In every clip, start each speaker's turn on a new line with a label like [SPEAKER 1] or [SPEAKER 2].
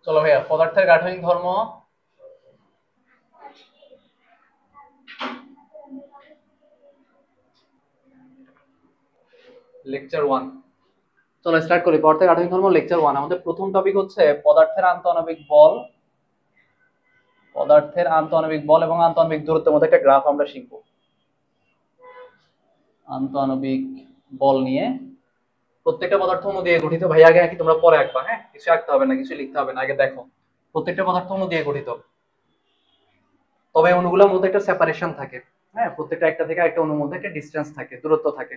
[SPEAKER 1] চলো ভাইয়া, পদার্থের গাঠনিক ধর্ম। লেকচার 1। চলো স্টার্ট করি। পদার্থের গাঠনিক ধর্ম লেকচার 1। আমাদের প্রথম টপিক হচ্ছে পদার্থের আন্তঃআণবিক বল। পদার্থের আন্তঃআণবিক বল এবং আন্তঃআণবিক দূরত্বের মধ্যে একটা গ্রাফ আমরা শিখব। আন্তঃআণবিক বল নিয়ে প্রত্যেকটা পদার্থ অণু দিয়ে গঠিত। ভাই আগে নাকি তোমরা পরে আঁকবা, হ্যাঁ? কিছু আঁকতে হবে না, কিছু লিখতে হবে না, আগে দেখো প্রত্যেকটা পদার্থ অণু দিয়ে গঠিত। তবে অণুগুলোর মধ্যে একটা সেপারেশন থাকে, হ্যাঁ? প্রত্যেকটা একটা থেকে একটা অণুর মধ্যে একটা ডিসটেন্স থাকে, দূরত্ব থাকে।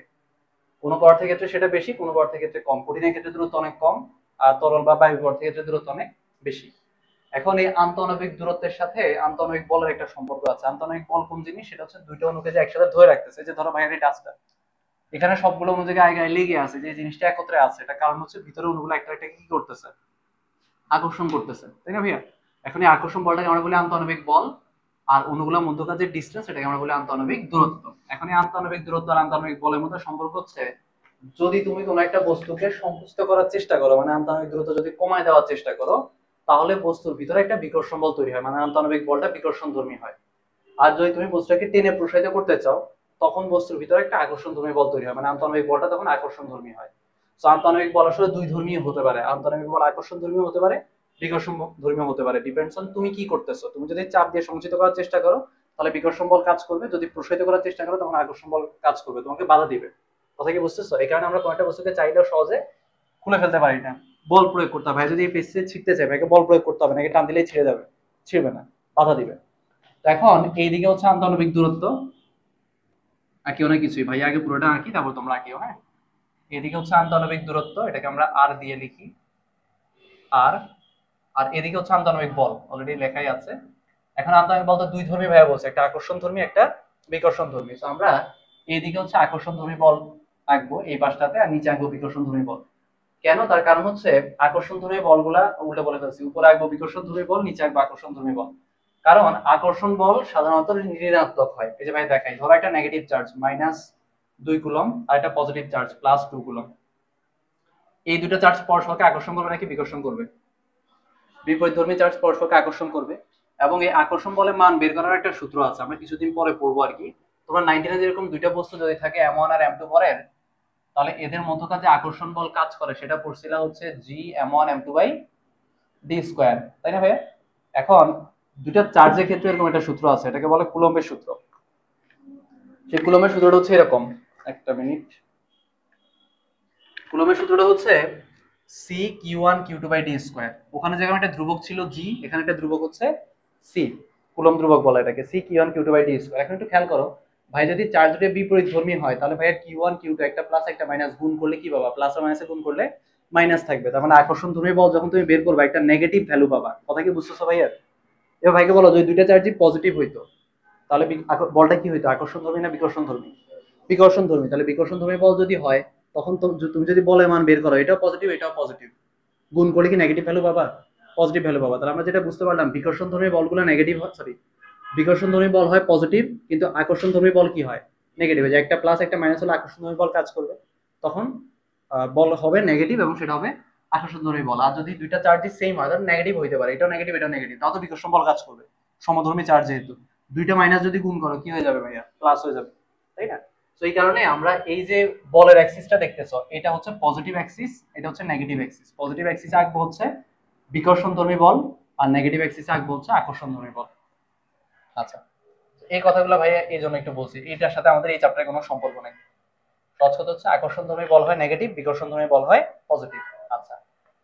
[SPEAKER 1] কোনো পদার্থের ক্ষেত্রে সেটা বেশি, কোনো পদার্থের ক্ষেত্রে কম। কঠিনের ক্ষেত্রে দূরত্ব অনেক কম, আর তরল বা বায়ু পদার্থের ক্ষেত্রে দূরত্ব অনেক বেশি। এখন এই আন্তঃআণবিক দূরত্বের সাথে আন্তঃআণবিক বলের একটা সম্পর্ক আছে। আন্তঃআণবিক বল কোন জিনিস? সেটা হচ্ছে দুইটা অণুকে যে একসাথে ধরে রাখতেছে। যে ধরো ভাইয়ের এই টাচটা, এখানে সবগুলো অণু যে গায়ে গায়ে লেগে আছে, যে জিনিসটা একত্রে আছে, এটা কারণ হচ্ছে ভিতরে অণুগুলো একটা একটা কি করতেছে? আকর্ষণ করতেছে, তাই না ভাইয়া? এখন এই আকর্ষণ বলটাকে আমরা বলি আন্তঃআণবিক বল, আর অণুগুলোর মধ্যকার যে ডিসটেন্স এটাকে আমরা বলি আন্তঃআণবিক দূরত্ব। এখন এই আন্তঃআণবিক দূরত্ব আর আন্তঃআণবিক বলের মধ্যে সম্পর্ক হচ্ছে, যদি তুমি কোনো একটা বস্তুকে সংকুচিত করার চেষ্টা করো, মানে আন্তঃআণবিক দূরত্ব যদি কমায় দেওয়ার চেষ্টা করো, তাহলে বস্তুর ভিতরে একটা বিকর্ষণ বল তৈরি হয়, মানে আন্তঃআণবিক বলটা বিকর্ষণধর্মী হয়। আর যদি তুমি বস্তুটাকে টেনে প্রসারিত করতে চাও, তখন বস্তুর ভিতরে একটা আকর্ষণধর্মী বল তৈরি হয়, মানে আন্তঃআণবিক বলটা তখন আকর্ষণধর্মী হয়। তো আন্তঃআণবিক বল আসলে দুই ধর্মী হতে পারে। আন্তঃআণবিক বল আকর্ষণধর্মী হতে পারে, বিকর্ষণ ধর্মী হতে পারে। ডিপেন্ডস অন তুমি কি করতেছো। তুমি যদি চাপ দিয়ে সংকুচিত করার চেষ্টা করো, তাহলে বিকর্ষণ বল কাজ করবে। যদি প্রসারিত করার চেষ্টা করো, তখন আকর্ষণ বল কাজ করবে, তোমাকে বাধা দিবে। কথা কি বুঝতেছো? এই কারণে আমরা কোনো একটা বস্তুকে চাইলেও সহজে খুলে ফেলতে পারি না। বল প্রয়োগ করতে হবে। ভাই যদি এই পেস্টে ছিটতে চাই, ভাইকে বল প্রয়োগ করতে হবে, নাকি টান দিলেই ছিঁড়ে যাবে? ছিঁড়বে না, বাধা দিবে। তো এখন এইদিকে হচ্ছে আন্তঃআণবিক দূরত্ব, আঁকিও না কিছুই, ভাই আগে পুরোটা আঁকি, তারপর তোমরা আঁকিও, হ্যাঁ? এদিকে হচ্ছে আন্তঃআণবিক দূরত্ব, এটাকে আমরা আর দিয়ে লিখি, আর আর এদিকে হচ্ছে আন্তঃআণবিক বল, অলরেডি লেখাই আছে। এখন আন্তঃআণবিক বল তো দুই ধর্মী ভাইয়া বলছে, একটা আকর্ষণ ধর্মী, একটা বিকর্ষণ ধর্মী। তো আমরা এইদিকে হচ্ছে আকর্ষণ ধর্মী বল আঁকবো এই পাশটাতে, আর নিচে আঁকবো বিকর্ষণ ধর্মী বল। কেন? তার কারণ হচ্ছে আকর্ষণ ধর্মী বলগুলা উল্টো বলে ফেলছি, উপরে আঁকবো বিকর্ষণ ধর্মী বল, নিচে আঁকবো আকর্ষণ ধর্মী বল। কারণ আকর্ষণ বল সাধারণত ঋণাত্মক হয়। এই যে ভাই দেখাই, ধরো একটা নেগেটিভ চার্জ -2 কুলম আর একটা পজিটিভ চার্জ +2 কুলম। এই দুটো চার্জ পরস্পরকে আকর্ষণ করবে নাকি বিকর্ষণ করবে? বিপরীতধর্মী চার্জ পরস্পরকে আকর্ষণ করবে। এবং এই আকর্ষণ বলের মান বের করার একটা সূত্র আছে, আমরা কিছুদিন পরে পড়বো আর কি। তোমরা 19 যেরকম দুইটা বস্তু যদি থাকে M1 আর M2 ভরের, তাহলে এদের মধ্যকার যে আকর্ষণ বল কাজ করে সেটা পড়ছিলাম হচ্ছে G(m1m2)d², তাই না ভাইয়া? এখন দুইটা চার্জের ক্ষেত্রে এরকম একটা সূত্র আছে, এটাকে বলে কুলম্বের সূত্র। সেই কুলম্বের সূত্রটা হচ্ছে এরকম, একটা মিনিট। কুলম্বের সূত্রটা হচ্ছে C(q1q2)d²। ওখানে যেখানে একটা ধ্রুবক ছিল G, এখানে একটা ধ্রুবক হচ্ছে C। কুলম্ব ধ্রুবক বলা এটাকে, C(q1q2)d²। এখন একটু খেয়াল করো, ভাই যদি চার্জ দুটো বিপরীত ধর্মী হয়, তাহলে ভাইয়া Q1 Q2 একটা প্লাস একটা মাইনাস গুণ করলে কি পাবা? প্লাস আর মাইনাসে গুণ করলে মাইনাস থাকবে। তার মানে আকর্ষণ ধর্মী বল যখন তুমি বের করবে, একটা নেগেটিভ ভ্যালু পাবা। কথা কি বুঝতেছো ভাইয়া? এবার ভাইকে বলো, যদি দুইটা চার্জই পজিটিভ হইতো, তাহলে বলটা কি হইতো? আকর্ষণ ধর্মী না বিকর্ষণ ধর্মী? বিকর্ষণ ধর্মী। তাহলে বিকর্ষণ ধর্মী বল যদি হয়, তখন তো তুমি যদি বলের মান বের করো, এটাও পজিটিভ এটাও পজিটিভ, গুণ করলে কি নেগেটিভ ভ্যালু পাবা? পজিটিভ ভ্যালু পাবা। তাহলে আমরা যেটা বুঝতে পারলাম, বিকর্ষণ ধর্মী বলগুলো নেগেটিভ হয়, সরি, বিকর্ষণ ধর্মী বল হয় পজিটিভ, কিন্তু আকর্ষণ ধর্মী বল কি হয়? নেগেটিভ। যে একটা প্লাস একটা মাইনাস হলে আকর্ষণ ধর্মী বল কাজ করবে, তখন বল হবে নেগেটিভ এবং সেটা হবে আকর্ষণ ধর্মী বল। আর যদি দুইটা চার্জই সেম হয়, তাহলে নেগেটিভ হইতে পারে, এটাও নেগেটিভ এটাও নেগেটিভ, তাও তো বিকর্ষণ বল কাজ করবে। সমধর্মী চার্জ যেহেতু, দুইটা মাইনাস যদি গুণ করো কি হয়ে যাবে ভাইয়া? প্লাস হয়ে যাবে, তাই না? তো এই কারণে আমরা এই যে বলের অ্যাক্সিসটা দেখতেছো, এটা হচ্ছে পজিটিভ অ্যাক্সিস, এটা হচ্ছে নেগেটিভ অ্যাক্সিস। পজিটিভ অ্যাক্সিসে আঁকবো হচ্ছে বিকর্ষণধর্মী বল, আর নেগেটিভ অ্যাক্সিসে আঁকবো হচ্ছে আকর্ষণধর্মী বল। আচ্ছা, এই কথাগুলো ভাইয়া এই জন্য একটু বলছি, এটার সাথে আমাদের এই চ্যাপ্টারে কোনো সম্পর্ক নেই। সহজ কথা হচ্ছে আকর্ষণধর্মী বল হয় নেগেটিভ, বিকর্ষণধর্মী বল হয় পজিটিভ। আচ্ছা,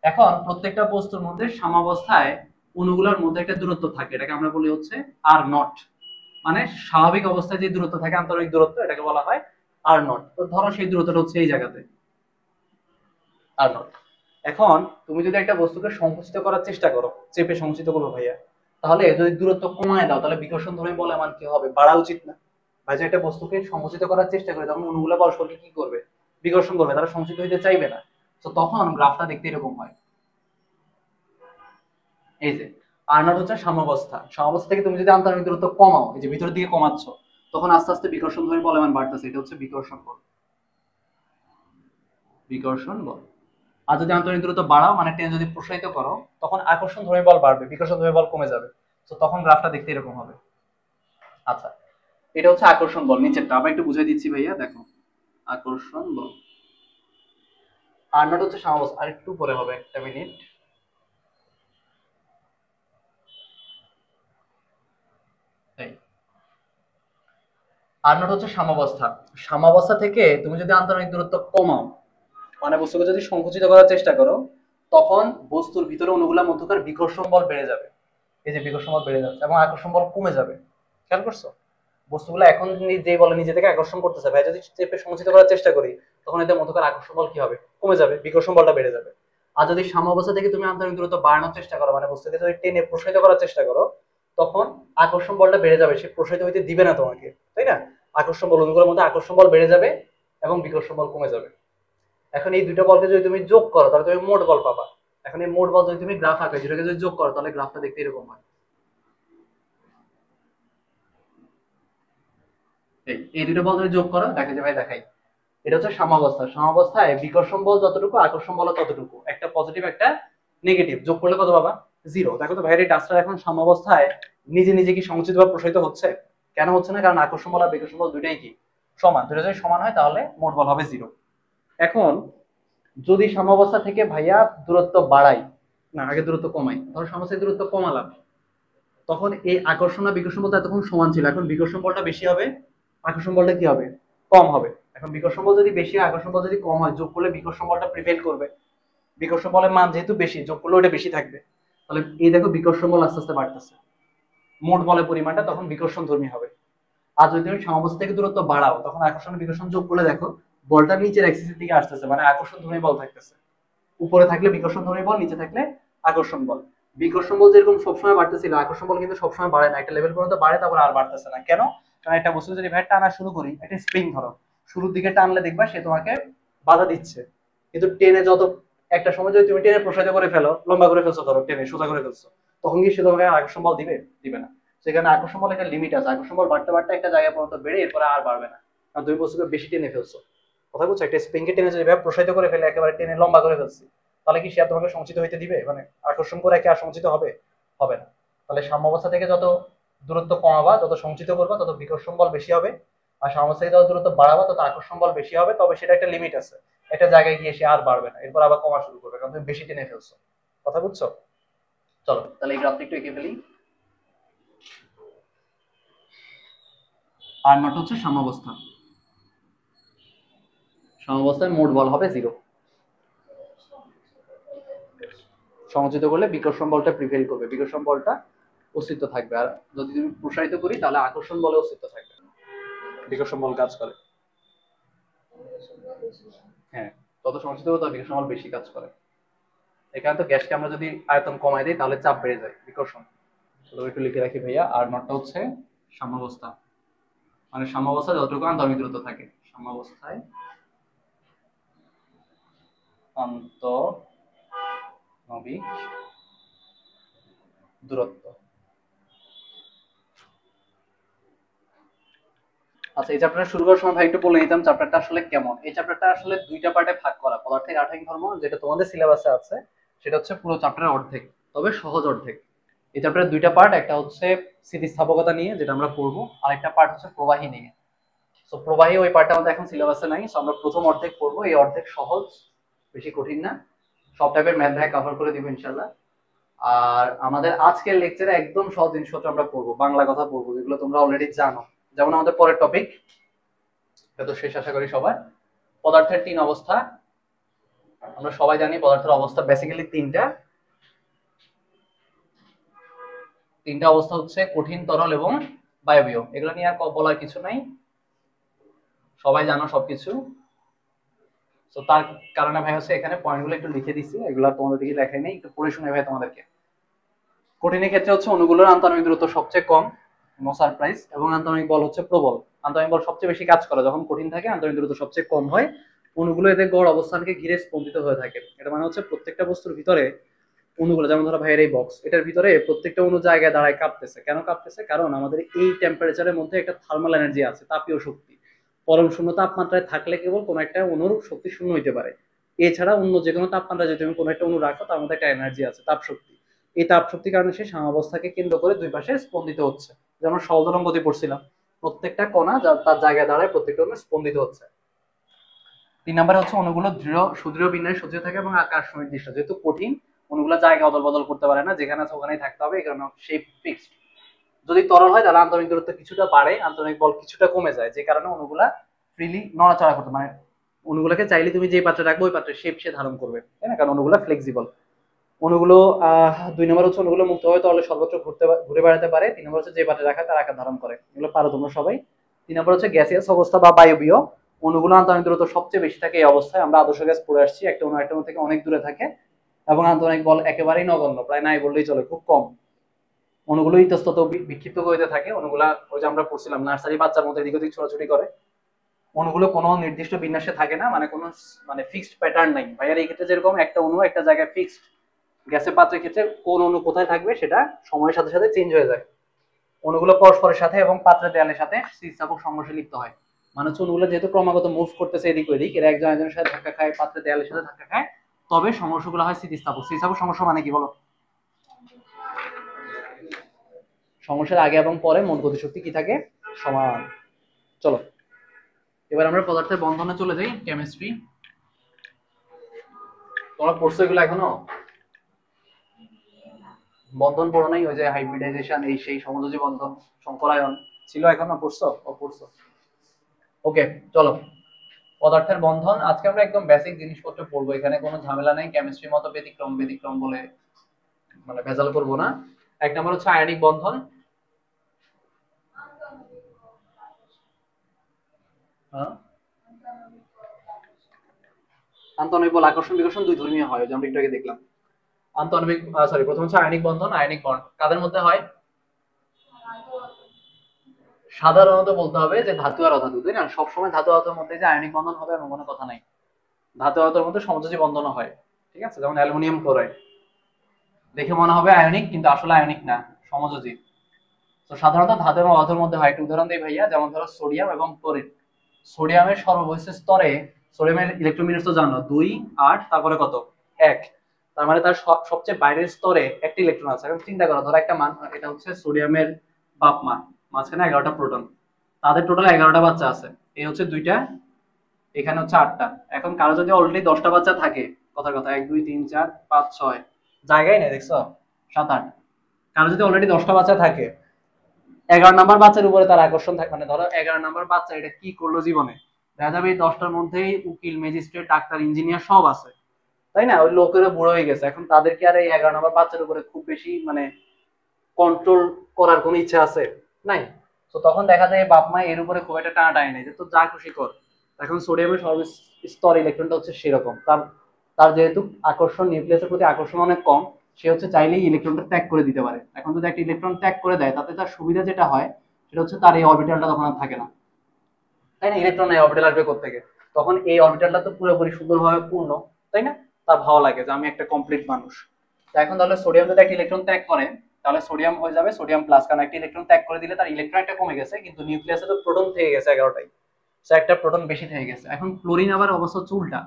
[SPEAKER 1] এখন প্রত্যেকটা বস্তুর মধ্যে সাম্যাবস্থায় অণুগুলোর মধ্যে একটা দূরত্ব থাকে, এটাকে আমরা বলি হচ্ছে r0। মানে স্বাভাবিক অবস্থায় যে দূরত্ব থাকে, আন্তরিক দূরত্ব, এটাকে বলা হয় r0। তো ধরো সেই দূরত্বটা হচ্ছে এই জায়গাতে r0। এখন তুমি যদি একটা বস্তুকে সংকুচিত করার চেষ্টা করো, চেপে সংকুচিত করবো ভাইয়া, তাহলে যদি দূরত্ব কমায় দাও, তাহলে বিকর্ষণধর্মী বল মান কি হবে? বাড়া উচিত না? ভাই যে একটা বস্তুকে সংকুচিত করার চেষ্টা করে, তখন অণুগুলো পরস্পরকে কি করবে? বিকর্ষণ করবে, তারা সংকুচিত হইতে চাইবে না। তো তখন গ্রাফটা দেখতে এরকম হয়। এই যে r0 হচ্ছে সাম্যাবস্থা। সাম্যাবস্থা থেকে তুমি যদি আন্তরিক দূরত্ব কমাও, এই যে ভিতরের দিকে কমাচ্ছ, তখন আস্তে আস্তে বিকর্ষণধর্মী বল মান বাড়তেছে, এটা হচ্ছে বিকর্ষণ বল। বিকর্ষণ বল। আর যদি আন্তরিক দূরত্ব বাড়াও মানে টেনে যদি প্রসারিত করো, তখন আকর্ষণ ধর্মী বল বাড়বে, বিকর্ষণ ধর্মী বল কমে যাবে। তো তখন গ্রাফটা দেখতে এরকম হবে। আচ্ছা, এটা হচ্ছে আকর্ষণ বল, নিচেরটা আবার একটু বুঝিয়ে দিচ্ছি ভাইয়া, দেখো আকর্ষণ বল। আর নট হচ্ছে সাম্যাবস্থা, আর একটু পরে হবে, একটা মিনিট। আর নট হচ্ছে সাম্যাবস্থা। সাম্যাবস্থা থেকে তুমি যদি আন্তরিক দূরত্ব কমাও, মানে বস্তুকে যদি সংকুচিত করার চেষ্টা করো, তখন বস্তুর ভিতরে অণুগুলোর মধ্যকার বিকর্ষণ বল বেড়ে যাবে। এই যে বিকর্ষণ বল বেড়ে যাচ্ছে এবং আকর্ষণ বল কমে যাবে। খেয়াল করছো? বস্তুগুলো এখন যে বলে নিজে থেকে আকর্ষণ করতেছে, ভাই যদি চেপে সংকুচিত করার চেষ্টা করি, তখন এদের মধ্যকার আকর্ষণ বল কি হবে? কমে যাবে, বিকর্ষণ বলটা বেড়ে যাবে। আর যদি সাম্যাবস্থা থেকে তুমি আন্তরিক দূরত্ব বাড়ানোর চেষ্টা করো, মানে বস্তুকে যদি টেনে প্রসারিত করার চেষ্টা করো, তখন আকর্ষণ বলটা বেড়ে যাবে, সে প্রসারিত হইতে দিবে না তোমাকে, তাই না? আকর্ষণ বল, অণুগুলোর মধ্যে আকর্ষণ বল বেড়ে যাবে এবং বিকর্ষণ বল কমে যাবে। এখন এই দুটো বলকে যদি তুমি যোগ করো, তাহলে তুমি মোট বল পাবা। এখন এই মোট বল যদি তুমি গ্রাফ আঁকে, যেটাকে যদি যোগ করো, তাহলে গ্রাফটা দেখতে এরকম হয়। এই দুটো বল যদি যোগ করো, দেখে যে ভাই দেখাই, এটা হচ্ছে সাম্যাবস্থা। সাম্যাবস্থায় বিকর্ষণ বল যতটুকু, আকর্ষণ বল ততটুকু, একটা পজিটিভ একটা নেগেটিভ, যোগ করলে কত পাবা? জিরো। দেখো তো ভাইয়ের এই ডাস্টার এখন সাম্যাবস্থায় নিজে নিজে কি সংকুচিত বা প্রসারিত হচ্ছে? কেন হচ্ছে না? কারণ আকর্ষণ বল আর বিকর্ষণ বল দুইটাই কি সমান। দুটো যদি সমান হয় তাহলে মোট বল হবে জিরো। এখন যদি সাম্যাবস্থা থেকে ভাইয়া দূরত্ব বাড়াই, না আগে দূরত্ব কমাই, ধরো সাম্যাবস্থায় দূরত্ব কমালাম, তখন এই আকর্ষণ আর বিকর্ষণ বলটা এতক্ষণ সমান ছিল, এখন বিকর্ষণ বলটা বেশি হবে, আকর্ষণ বলটা কি হবে? কম হবে। এখন বিকর্ষণ বল যদি বেশি হয়, আকর্ষণ বল যদি কম হয়, যোগ করলে বিকর্ষণ বলটা প্রিভেল করবে। বিকর্ষণ বলের মান যেহেতু বেশি, যোগ করলে ওটা বেশি থাকবে। তাহলে এই দেখো বিকর্ষণ বল আস্তে আস্তে বাড়তেছে, মোট বলের পরিমাণটা তখন বিকর্ষণ ধর্মী হবে। আর যদি তুমি সাম্যাবস্থা থেকে দূরত্ব বাড়াও, তখন আকর্ষণ বিকর্ষণ যোগ করলে দেখো বলটা নিচের অ্যাক্সিসের দিকে আসতেছে, মানে আকর্ষণ ধর্মী বল থাকতেছে। উপরে থাকলে বিকর্ষণ ধর্মী বল, নিচে থাকলে আকর্ষণ বল। বিকর্ষণ বল যেরকম সবসময় বাড়তেছিল, আকর্ষণ বল কিন্তু সবসময় বাড়ে না, একটা লেভেল পর্যন্ত বাড়ে, তারপর আর বাড়তেছে না। কেন? কারণ একটা বস্তু যদি ভাই টানা শুরু করি, একটা স্প্রিং ধরো, শুরুর দিকে টানলে দেখবা সে তোমাকে বাধা দিচ্ছে, কিন্তু টেনে যত একটা সময় যদি তুমি টেনে প্রসারিত করে ফেলো, লম্বা করে ফেলছো, ধরো টেনে সোজা করে ফেলছো, তখন কি সে তোমাকে আকর্ষণ বল দিবে? দিবে না। সেখানে আকর্ষণ বল একটা লিমিট আছে, আকর্ষণ বল বাড়তে বাড়তে একটা জায়গা পর্যন্ত বেড়ে এরপরে আর বাড়বে না, কারণ তুমি বস্তুকে বেশি টেনে ফেলছো। কথা বলছো? একটা স্প্রিংকে টেনে যদি ভাবে প্রসারিত করে ফেলে, একেবারে টেনে লম্বা করে ফেলছি, তাহলে কি সে আর তোমাকে সঞ্চিত হইতে দিবে? মানে আকর্ষণ করে কি আর সঞ্চিত হবে? হবে না। তাহলে সাম্যাবস্থা থেকে যত দূরত্ব কমাবা, যত সঞ্চিত করবা, তত বিকর্ষণ বল বেশি হবে। আর সাম্যাবস্থা থেকে যত দূরত্ব বাড়াবা, তত আকর্ষণ বল বেশি হবে, তবে সেটা একটা লিমিট আছে, একটা জায়গায় গিয়ে সে আর বাড়বে না, এরপর আবার কমা শুরু করবে, কারণ তুমি বেশি টেনে ফেলছো। কথা বুঝছো? চলো তাহলে এই গ্রাফটা একটু এঁকে ফেলি। আর নট হচ্ছে সাম্যাবস্থা। সাম্যাবস্থায় মোট বল হবে জিরো। সংযোজিত করলে বিকর্ষণ বলটা প্রিভেল করবে, বিকর্ষণ বলটা অস্তিত্ব থাকবে। আর যদি তুমি প্রসারিত করি, তাহলে আকর্ষণ বলে অস্তিত্ব থাকবে, বিকর্ষণ বল কাজ করে। হ্যাঁ, তত সংযোজিত হবে তত বিকর্ষণ বল বেশি কাজ করে। এখানে তো গ্যাসকে আমরা যদি আয়তন কমাই দিই, তাহলে চাপ বেড়ে যায়, বিকর্ষণ। তো একটু লিখে রাখি ভাইয়া। আর নটটা হচ্ছে সাম্যাবস্থা, মানে সাম্যাবস্থায় যতটুকু আন্তরিক দূরত্ব থাকে, সাম্যাবস্থায় আন্তঃনবিক দূরত্ব। আচ্ছা, এই চ্যাপ্টারটা শুরু করার সময় ভাই একটু বলে নিতাম চ্যাপ্টারটা আসলে কেমন। এই চ্যাপ্টারটা আসলে দুইটা পার্টে ভাগ করা, পদার্থের রাসায়নিক ধর্ম যেটা তোমাদের সিলেবাসে আছে, সেটা হচ্ছে পুরো চ্যাপ্টারের অর্ধেক, তবে সহজ অর্ধেক। এই চ্যাপ্টারের দুইটা পার্ট, একটা হচ্ছে স্থিতিস্থাপকতা নিয়ে যেটা আমরা পড়বো, আর একটা পার্ট হচ্ছে প্রবাহী নিয়ে। তো প্রবাহী ওই পার্টটা আমাদের এখন সিলেবাসে নাই, সো আমরা প্রথম অর্ধেক পড়বো। এই অর্ধেক সহজ, বেশি কঠিন না, সব টাইপের ম্যাথ ভাই কভার করে দিব ইনশাল্লাহ। আর আমাদের আজকের লেকচারে একদম সহজ জিনিসপত্র আমরা পড়বো, বাংলা কথা পড়বো, যেগুলো তোমরা অলরেডি জানো। যেমন আমাদের পরের টপিক, এটা তো শেষ আশা করি সবার, পদার্থের তিন অবস্থা। আমরা সবাই জানি পদার্থের অবস্থা বেসিক্যালি তিনটা। তিনটা অবস্থা হচ্ছে কঠিন, তরল এবং বায়বীয়। এগুলো নিয়ে আর বলার কিছু নাই, সবাই জানো সবকিছু। তো তার কারণে ভাই হচ্ছে এখানে পয়েন্টগুলো একটু লিখে দিছি, এগুলো তোমাদের দিকে লেখাই নেই, একটু পড়ে শুনে ভাই তোমাদেরকে। কঠিনের ক্ষেত্রে হচ্ছে অণুগুলোর আন্তঃনবিক দূরত্ব সবচেয়ে কম, নো সারপ্রাইজ, এবং আন্তঃনবিক বল হচ্ছে প্রবল। আন্তঃনবিক বল সবচেয়ে বেশি কাজ করে যখন কঠিন থাকে, আন্তঃনবিক দূরত্ব সবচেয়ে কম হয়। অণুগুলো এদের গড় অবস্থানকে ঘিরে স্পন্দিত হয়ে থাকে। এটা মানে হচ্ছে প্রত্যেকটা বস্তুর ভিতরে অণুগুলো, যেমন ধরো ভাইয়ের এই বক্স, এটার ভিতরে প্রত্যেকটা অণু জায়গায় দাঁড়ায় কাঁপতেছে। কেন কাঁপতেছে? কারণ আমাদের এই টেম্পারেচারের মধ্যে একটা থার্মাল এনার্জি আছে, তাপীয় শক্তি। পরম শূন্য তাপমাত্রায় থাকলে কেবল কোনো একটা অণুর শক্তি শূন্য হইতে পারে। এছাড়া অন্য যে কোনো তাপমাত্রা যদি তুমি কোনো একটা অণু রাখো তার মধ্যে একটা এনার্জি আছে, তাপ শক্তি। এই তাপ শক্তির কারণে সে সাম্যাবস্থাকে কেন্দ্র করে দুই পাশে স্পন্দিত হচ্ছে। যেমন সহজ গতি পড়ছিলাম, প্রত্যেকটা কণা তার জায়গায় দাঁড়ায় প্রত্যেকটা অণু স্পন্দিত হচ্ছে। 3 নম্বরে হচ্ছে অণুগুলো দৃঢ় সুদৃঢ় বিন্যাসে সজ্জিত থাকে এবং আকার সুনির্দিষ্ট। যেহেতু কঠিন, অণুগুলো জায়গা অদল বদল করতে পারে না, যেখানে আছে ওখানেই থাকতে হবে, এই কারণে শেপ ফিক্সড। যদি তরল হয় তাহলে আন্তরিক দূরত্ব কিছুটা বাড়ে, আন্তরিক বল কিছুটা কমে যায়, যে কারণে অণুগুলা ফ্রিলি নড়াচড়া করতে, মানে অণুগুলোকে চাইলে তুমি যে পাত্রে রাখবে ওই পাত্রের শেপ সে ধারণ করবে, তাই না, কারণ অণুগুলো ফ্লেক্সিবল। অণুগুলো 2 নম্বর হচ্ছে অণুগুলো মুক্তভাবে তরলে সর্বত্র ঘুরে বেড়াতে পারে। 3 নম্বর হচ্ছে যে পাত্রে রাখা তার আকার ধারণ করে, এগুলো পারো তোমরা সবাই। 3 নম্বর হচ্ছে গ্যাসিয়াস অবস্থা বা বায়বীয়। অণুগুলো আন্তরিক দূরত্ব সবচেয়ে বেশি থাকে এই অবস্থায়। আমরা আদর্শ গ্যাস পড়ে আসছি, একটা অণু একটা অণু থেকে অনেক দূরে থাকে এবং আন্তরিক বল একেবারেই নগণ্য, প্রায় নাই বললেই চলে, খুব কম। অণুগুলো ইতস্তত বিক্ষিপ্ত হইতে থাকে। অণুগুলা ওই যে আমরা পড়ছিলাম নার্সারি বাচ্চার মতো এদিক ওদিক ছোটাছুটি করে। অণুগুলো কোনো নির্দিষ্ট বিন্যাসে থাকে না, মানে কোনো ফিক্সড প্যাটার্ন নাই ভাইয়ার। এই ক্ষেত্রে যেরকম একটা অণু একটা জায়গায় ফিক্সড, গ্যাসের পাত্রের ক্ষেত্রে কোন অণু কোথায় থাকবে সেটা সময়ের সাথে সাথে চেঞ্জ হয়ে যায়। অণুগুলো পরস্পরের সাথে এবং পাত্রের দেয়ালের সাথে স্থিতিস্থাপক সংঘর্ষে লিপ্ত হয়। মানে হচ্ছে অণুগুলো যেহেতু ক্রমাগত মুভ করতেছে এদিক ওদিক, এরা একজন একজনের সাথে ধাক্কা খায়, পাত্রের দেয়ালের সাথে ধাক্কা খায়, তবে সংঘর্ষগুলো হয় স্থিতিস্থাপক। স্থিতিস্থাপক সংঘর্ষ মানে কি বলো? সংঘর্ষের আগে এবং পরে মোট গতিশক্তি কি থাকে? সমান। চলো এবার আমরা পদার্থের বন্ধনে চলে যাই, কেমিস্ট্রি। তোমরা পড়ছো এগুলো এখনো? বন্ধন পড়ো নাই? ওই যে হাইব্রিডাইজেশন, এই সেই সমযোজী বন্ধন, সংকরায়ন ছিল, এখনো পড়ছো? পড়ছো। ওকে, চলো পদার্থের বন্ধন। আজকে আমরা একদম বেসিক জিনিসপত্র পড়বো, এখানে কোনো ঝামেলা নেই। কেমিস্ট্রির মতো ব্যতিক্রম ব্যতিক্রম বলে মানে ভেজাল করবো না। 1 নম্বর হচ্ছে আয়নিক বন্ধন। হ্যাঁ, আন্তঃআণবিক বল আকর্ষণ বিকর্ষণ দুই ধর্মীয় হয়, যে আমরা একটু আগে দেখলাম। আন্তঃআণবিক সরি, প্রথম হচ্ছে আয়নিক বন্ধন। আয়নিক বন্ড কাদের মধ্যে হয়? সাধারণত বলতে হবে যে ধাতু আর অধাতু, তাই না? সবসময় ধাতু অধাতুর মধ্যে যে আয়নিক বন্ধন হবে এমন কোনো কথা নাই। ধাতু অধাতুর মধ্যে সমযোজী বন্ধনও হয়, ঠিক আছে? যেমন অ্যালুমিনিয়াম ক্লোরাইড দেখে মনে হবে আয়নিক, কিন্তু আসলে আয়নিক না, সমযোজী। তো সাধারণত ধাতু এবং অধাতুর মধ্যে হয়। একটা উদাহরণ দিই ভাইয়া, যেমন ধরো সোডিয়াম এবং ক্লোরিন। সোডিয়ামের সর্ববহিঃস্থ স্তরে সোডিয়ামের ইলেকট্রন বিন্যাস তো জানো, 2 8 তারপরে কত 1। তার মানে তার সবচেয়ে বাইরের স্তরে একটা ইলেকট্রন আছে। এখন চিন্তা করো, ধরো একটা মান, এটা হচ্ছে সোডিয়ামের বাপ মা, মাঝখানে 11টা প্রোটন, তাদের টোটাল 11টা বাচ্চা আছে। এই হচ্ছে 2টা, এখানে হচ্ছে 8টা। এখন কারো যদি অলরেডি 10টা বাচ্চা থাকে, কথার কথা 1 2 3 4 5 6, জায়গায় নেই দেখছো, 7 8, কারো যদি অলরেডি 10টা বাচ্চা থাকে, 11 নাম্বার বাচ্চার উপরে তার আকর্ষণ থাকে, মানে ধরো 11 নাম্বার বাচ্চা এটা কি করলো জীবনে, দেখা যাবে এই 10টার মধ্যেই উকিল, ম্যাজিস্ট্রেট, ডাক্তার, ইঞ্জিনিয়ার সব আছে, তাই না? ওই লোকেরা বুড়ো হয়ে গেছে, এখন তাদেরকে আর এই 11 নাম্বার বাচ্চার উপরে খুব বেশি মানে কন্ট্রোল করার কোনো ইচ্ছা আছে? নাই। তো তখন দেখা যায় বাপ মা এর উপরে খুব একটা টানাটানি নেই, যে তো যা খুশি কর। এখন সোডিয়ামের সর্বস্তর ইলেকট্রনটা হচ্ছে সেরকম, তার তার যেহেতু আকর্ষণ, নিউক্লিয়াসের প্রতি আকর্ষণ অনেক কম, সে হচ্ছে চাইলেই ইলেকট্রনটা ত্যাগ করে দিতে পারে। এখন যদি একটা ইলেকট্রন ত্যাগ করে দেয়, তাতে তার সুবিধা যেটা হয় সেটা হচ্ছে তার এই অরবিটালটা তখন আর থাকে না, তাই না? ইলেকট্রন এই অরবিটাল আসবে কোত্থেকে? তখন এই অরবিটালটা তো পুরোপুরি সুন্দরভাবে পূর্ণ, তাই না? তার ভালো লাগে যে আমি একটা কমপ্লিট মানুষ। তো এখন তাহলে সোডিয়াম যদি একটা ইলেকট্রন ত্যাগ করে, তাহলে সোডিয়াম হয়ে যাবে সোডিয়াম প্লাস, কারণ একটা ইলেকট্রন ত্যাগ করে দিলে তার ইলেকট্রন একটা কমে গেছে, কিন্তু নিউক্লিয়াসে তো প্রোটন থেকে গেছে 11টাই, সো একটা প্রোটন বেশি থেকে গেছে। এখন ক্লোরিন আবার অবস্থা হচ্ছে উল্টা।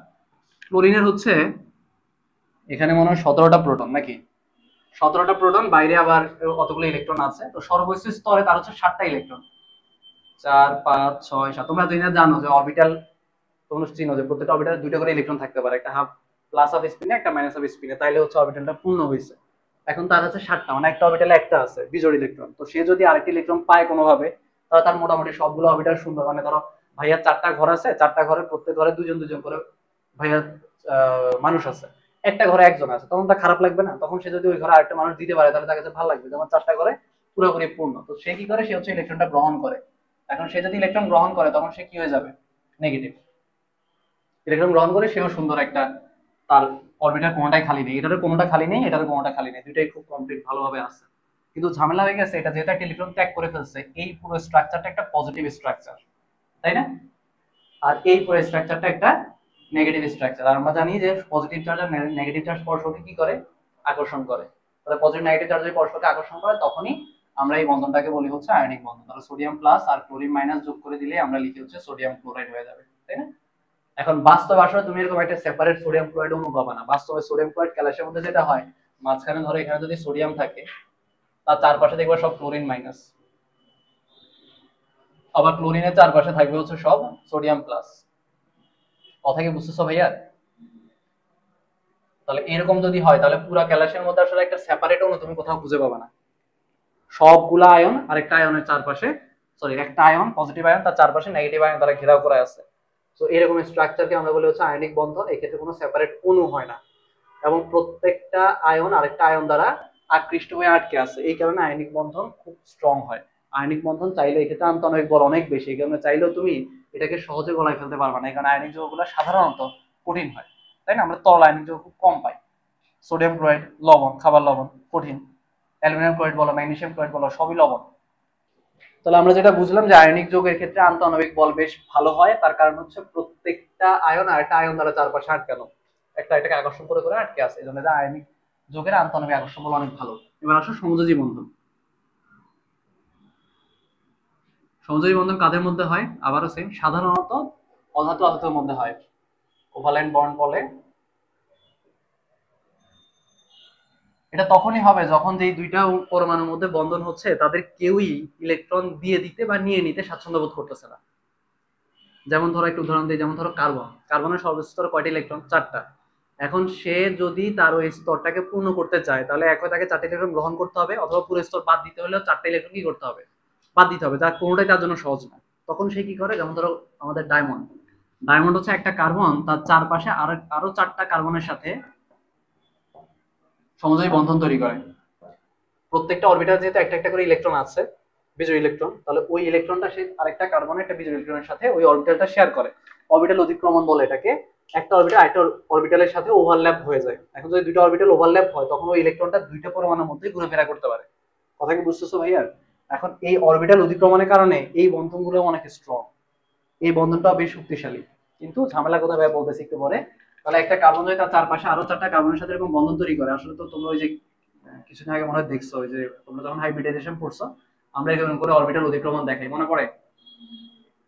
[SPEAKER 1] ক্লোরিনের হচ্ছে এখানে মনে হয় 17টা প্রোটন, নাকি 17টা প্রোটন, বাইরে আবার কতগুলো ইলেকট্রন আছে। তো সর্বশেষ স্তরে তার হচ্ছে 7টা ইলেকট্রন, 4 5 6 7। তোমরা জানো যে অরবিটাল, তোমরা চিনো যে প্রত্যেকটা অরবিটালে 2টা করে ইলেকট্রন থাকতে পারে, একটা হাফ প্লাস হাফ স্পিনে, একটা মাইনাস হাফ স্পিনে, তাইলে হচ্ছে অরবিটালটা পূর্ণ হয়েছে। এখন তার আছে 7টা, মানে একটা অরবিটালে একটা আছে বিজোড় ইলেকট্রন। তো সে যদি আরেকটা ইলেকট্রন পায় কোনোভাবে, তাহলে তার মোটামুটি সবগুলো অরবিটাল সুন্দর। মানে ধরো ভাইয়ার 4টা ঘর আছে, 4টা ঘরে প্রত্যেক ঘরে দুজন দুজন করে ভাইয়ার মানুষ আছে, একটা ঘরে একজন আছে, তখন তার খারাপ লাগবে না? তখন সে যদি ওই ঘরে আরেকটা মানুষ দিতে পারে, তাহলে তার কাছে ভালো লাগবে, যেমন 4টা ঘরে পুরোপুরি পূর্ণ। তো সে কি করে? সে হচ্ছে ইলেকট্রনটা গ্রহণ করে। এখন সে যদি ইলেকট্রন গ্রহণ করে, তখন সে কি হয়ে যাবে? নেগেটিভ। ইলেকট্রন গ্রহণ করে সেও সুন্দর একটা, তার অরবিটাল কোনোটাই খালি নেই, এটারও কোনোটা খালি নেই, এটারও কোনোটা খালি নেই, দুইটাই খুব কমপ্লিট ভালোভাবে আছে। কিন্তু ঝামেলা হয়ে গেছে, এটা যেহেতু একটা ইলেকট্রন ত্যাগ করে ফেলছে, এই পুরো স্ট্রাকচারটা একটা পজিটিভ স্ট্রাকচার, তাই না? আর এই পুরো স্ট্রাকচারটা একটা নেগেটিভ স্ট্রাকচার। আর আমরা জানি যে পজিটিভ চার্জ আর নেগেটিভ চার্জ পরস্পরকে কি করে? আকর্ষণ করে। তাহলে পজিটিভ নেগেটিভ চার্জ যদি পরস্পরকে আকর্ষণ করে, তখনই আমরা এই বন্ধনটাকে বলি হচ্ছে আয়নিক বন্ধন। তাহলে সোডিয়াম প্লাস আর ক্লোরিন মাইনাস যোগ করে দিলে আমরা লিখি হচ্ছে সোডিয়াম ক্লোরাইড হয়ে যাবে, তাই না? এখন বাস্তবে আসলে তুমি এরকম একটা সেপারেট সোডিয়াম ক্লোরাইড অণু পাবা না। বাস্তবে সোডিয়াম ক্লোরাইড ক্যালসিয়ামের মধ্যে যেটা হয়, মাঝখানে ধরো এখানে যদি সোডিয়াম থাকে, তার চারপাশে দেখবে সব ক্লোরিন মাইনাস, আবার ক্লোরিনের চারপাশে থাকবে হচ্ছে সব সোডিয়াম প্লাস। কথা কি বুঝতেছো ভাইয়া? তাহলে এরকম যদি হয় তাহলে পুরা ক্যালসিয়ামের মধ্যে আসলে একটা সেপারেট অণু তুমি কোথাও খুঁজে পাবে না। সবগুলা আয়ন আরেকটা আয়নের চারপাশে, সরি একটা আয়ন পজিটিভ আয়ন তার চারপাশে নেগেটিভ আয়ন দ্বারা ঘেরাও করা আছে। তো এরকম স্ট্রাকচারকে আমরা বলি হচ্ছে আয়নিক বন্ধন। এক্ষেত্রে কোনো সেপারেট অণু হয় না এবং প্রত্যেকটা আয়ন আরেকটা আয়ন দ্বারা আকৃষ্ট হয়ে আটকে আছে। এই কারণে আয়নিক বন্ধন খুব স্ট্রং হয়। আয়নিক বন্ধন চাইলে এক্ষেত্রে আন্তঃআণবিক বল অনেক বেশি, এই কারণে চাইলেও তুমি এটাকে সহজে গলায় ফেলতে পারবে না। এই কারণে আয়নিক যৌগগুলো সাধারণত কঠিন হয়, তাই না? আমরা তরল আয়নিক যৌগ খুব কম পাই। সোডিয়াম ক্লোরাইড লবণ, খাবার লবণ কঠিন, অ্যালুমিনিয়াম ক্লোরাইড বলো, ম্যাগনেসিয়াম ক্লোরাইড বলো, সবই লবণ। তাহলে আমরা যেটা বুঝলাম যে আয়নিক যৌগের ক্ষেত্রে আন্তঃআণবিক বল বেশ ভালো হয়, তার কারণ হচ্ছে প্রত্যেকটা আয়ন আর একটা আয়ন দ্বারা চারপাশে আটকানো, একটা এটাকে আকর্ষণ করে করে আটকে আছে, এই জন্য আয়নিক যৌগের আন্তঃআণবিক আকর্ষণ বল অনেক ভালো। এবার আসো সমযোজী বন্ধন। সমযোজী বন্ধন কাদের মধ্যে হয়? আবারও সেম, সাধারণত অধাতু আধাতুর মধ্যে হয়। কোভালেন্ট বন্ড বলে। এটা তখনই হবে যখন যে দুইটা পরমাণুর মধ্যে বন্ধন হচ্ছে তাদের কেউই ইলেকট্রন দিয়ে দিতে বা নিয়ে নিতে স্বাচ্ছন্দ্য বোধ করতেছে না। যেমন ধরো একটু উদাহরণ দিই, যেমন ধরো কার্বন, কার্বনের সর্বোচ্চ স্তরে কয়টা ইলেকট্রন? 4টা। এখন সে যদি তার ওই স্তরটাকে পূর্ণ করতে চায় তাহলে একই তাকে 4টা ইলেকট্রন গ্রহণ করতে হবে, অথবা পুরো স্তর বাদ দিতে হলেও 4টা ইলেকট্রন কি করতে হবে? বাদ দিতে হবে, যার কোনোটাই তার জন্য সহজ না। তখন সে কি করে, যেমন ধরো আমাদের ডায়মন্ড, ডায়মন্ড হচ্ছে একটা কার্বন, তার চারপাশে আরো 4টা কার্বনের সাথে সমযোজী বন্ধন তৈরি করে। প্রত্যেকটা অরবিটাল যেহেতু একটা একটা করে ইলেকট্রন আছে, বিজোড় ইলেকট্রন, তাহলে ওই ইলেকট্রনটা সে আরেকটা কার্বনের একটা বিজোড় ইলেকট্রনের সাথে ওই অরবিটালটা শেয়ার করে। অরবিটাল অতিক্রমণ বলে এটাকে। একটা অরবিটাল আরেকটা অরবিটালের সাথে ওভারল্যাপ হয়ে যায়। এখন যদি দুইটা অরবিটাল ওভারল্যাপ হয় তখন ওই ইলেকট্রনটা দুইটা পরমাণুর মধ্যে ঘুরেফেরা করতে পারে। কথা কি বুঝতেছো ভাইয়া? এখন এই অরবিটাল অতিক্রমণের কারণে এই বন্ধনগুলো অনেক স্ট্রং, এই বন্ধনটাও বেশ শক্তিশালী। কিন্তু ঝামেলা কোথায় ভাই বলতেছি একটু পরে। তাহলে একটা কার্বন যদি তার চারপাশে আরো 4টা কার্বনের সাথে এরকম বন্ধন তৈরি করে, আসলে তো তোমরা ওই যে কিছুদিন আগে মনে হয় দেখছো, ওই যে তোমরা যখন হাইব্রিডাইজেশন পড়ছো, আমরা এরকম করে অরবিটাল অতিক্রমণ দেখাই, মনে পড়ে?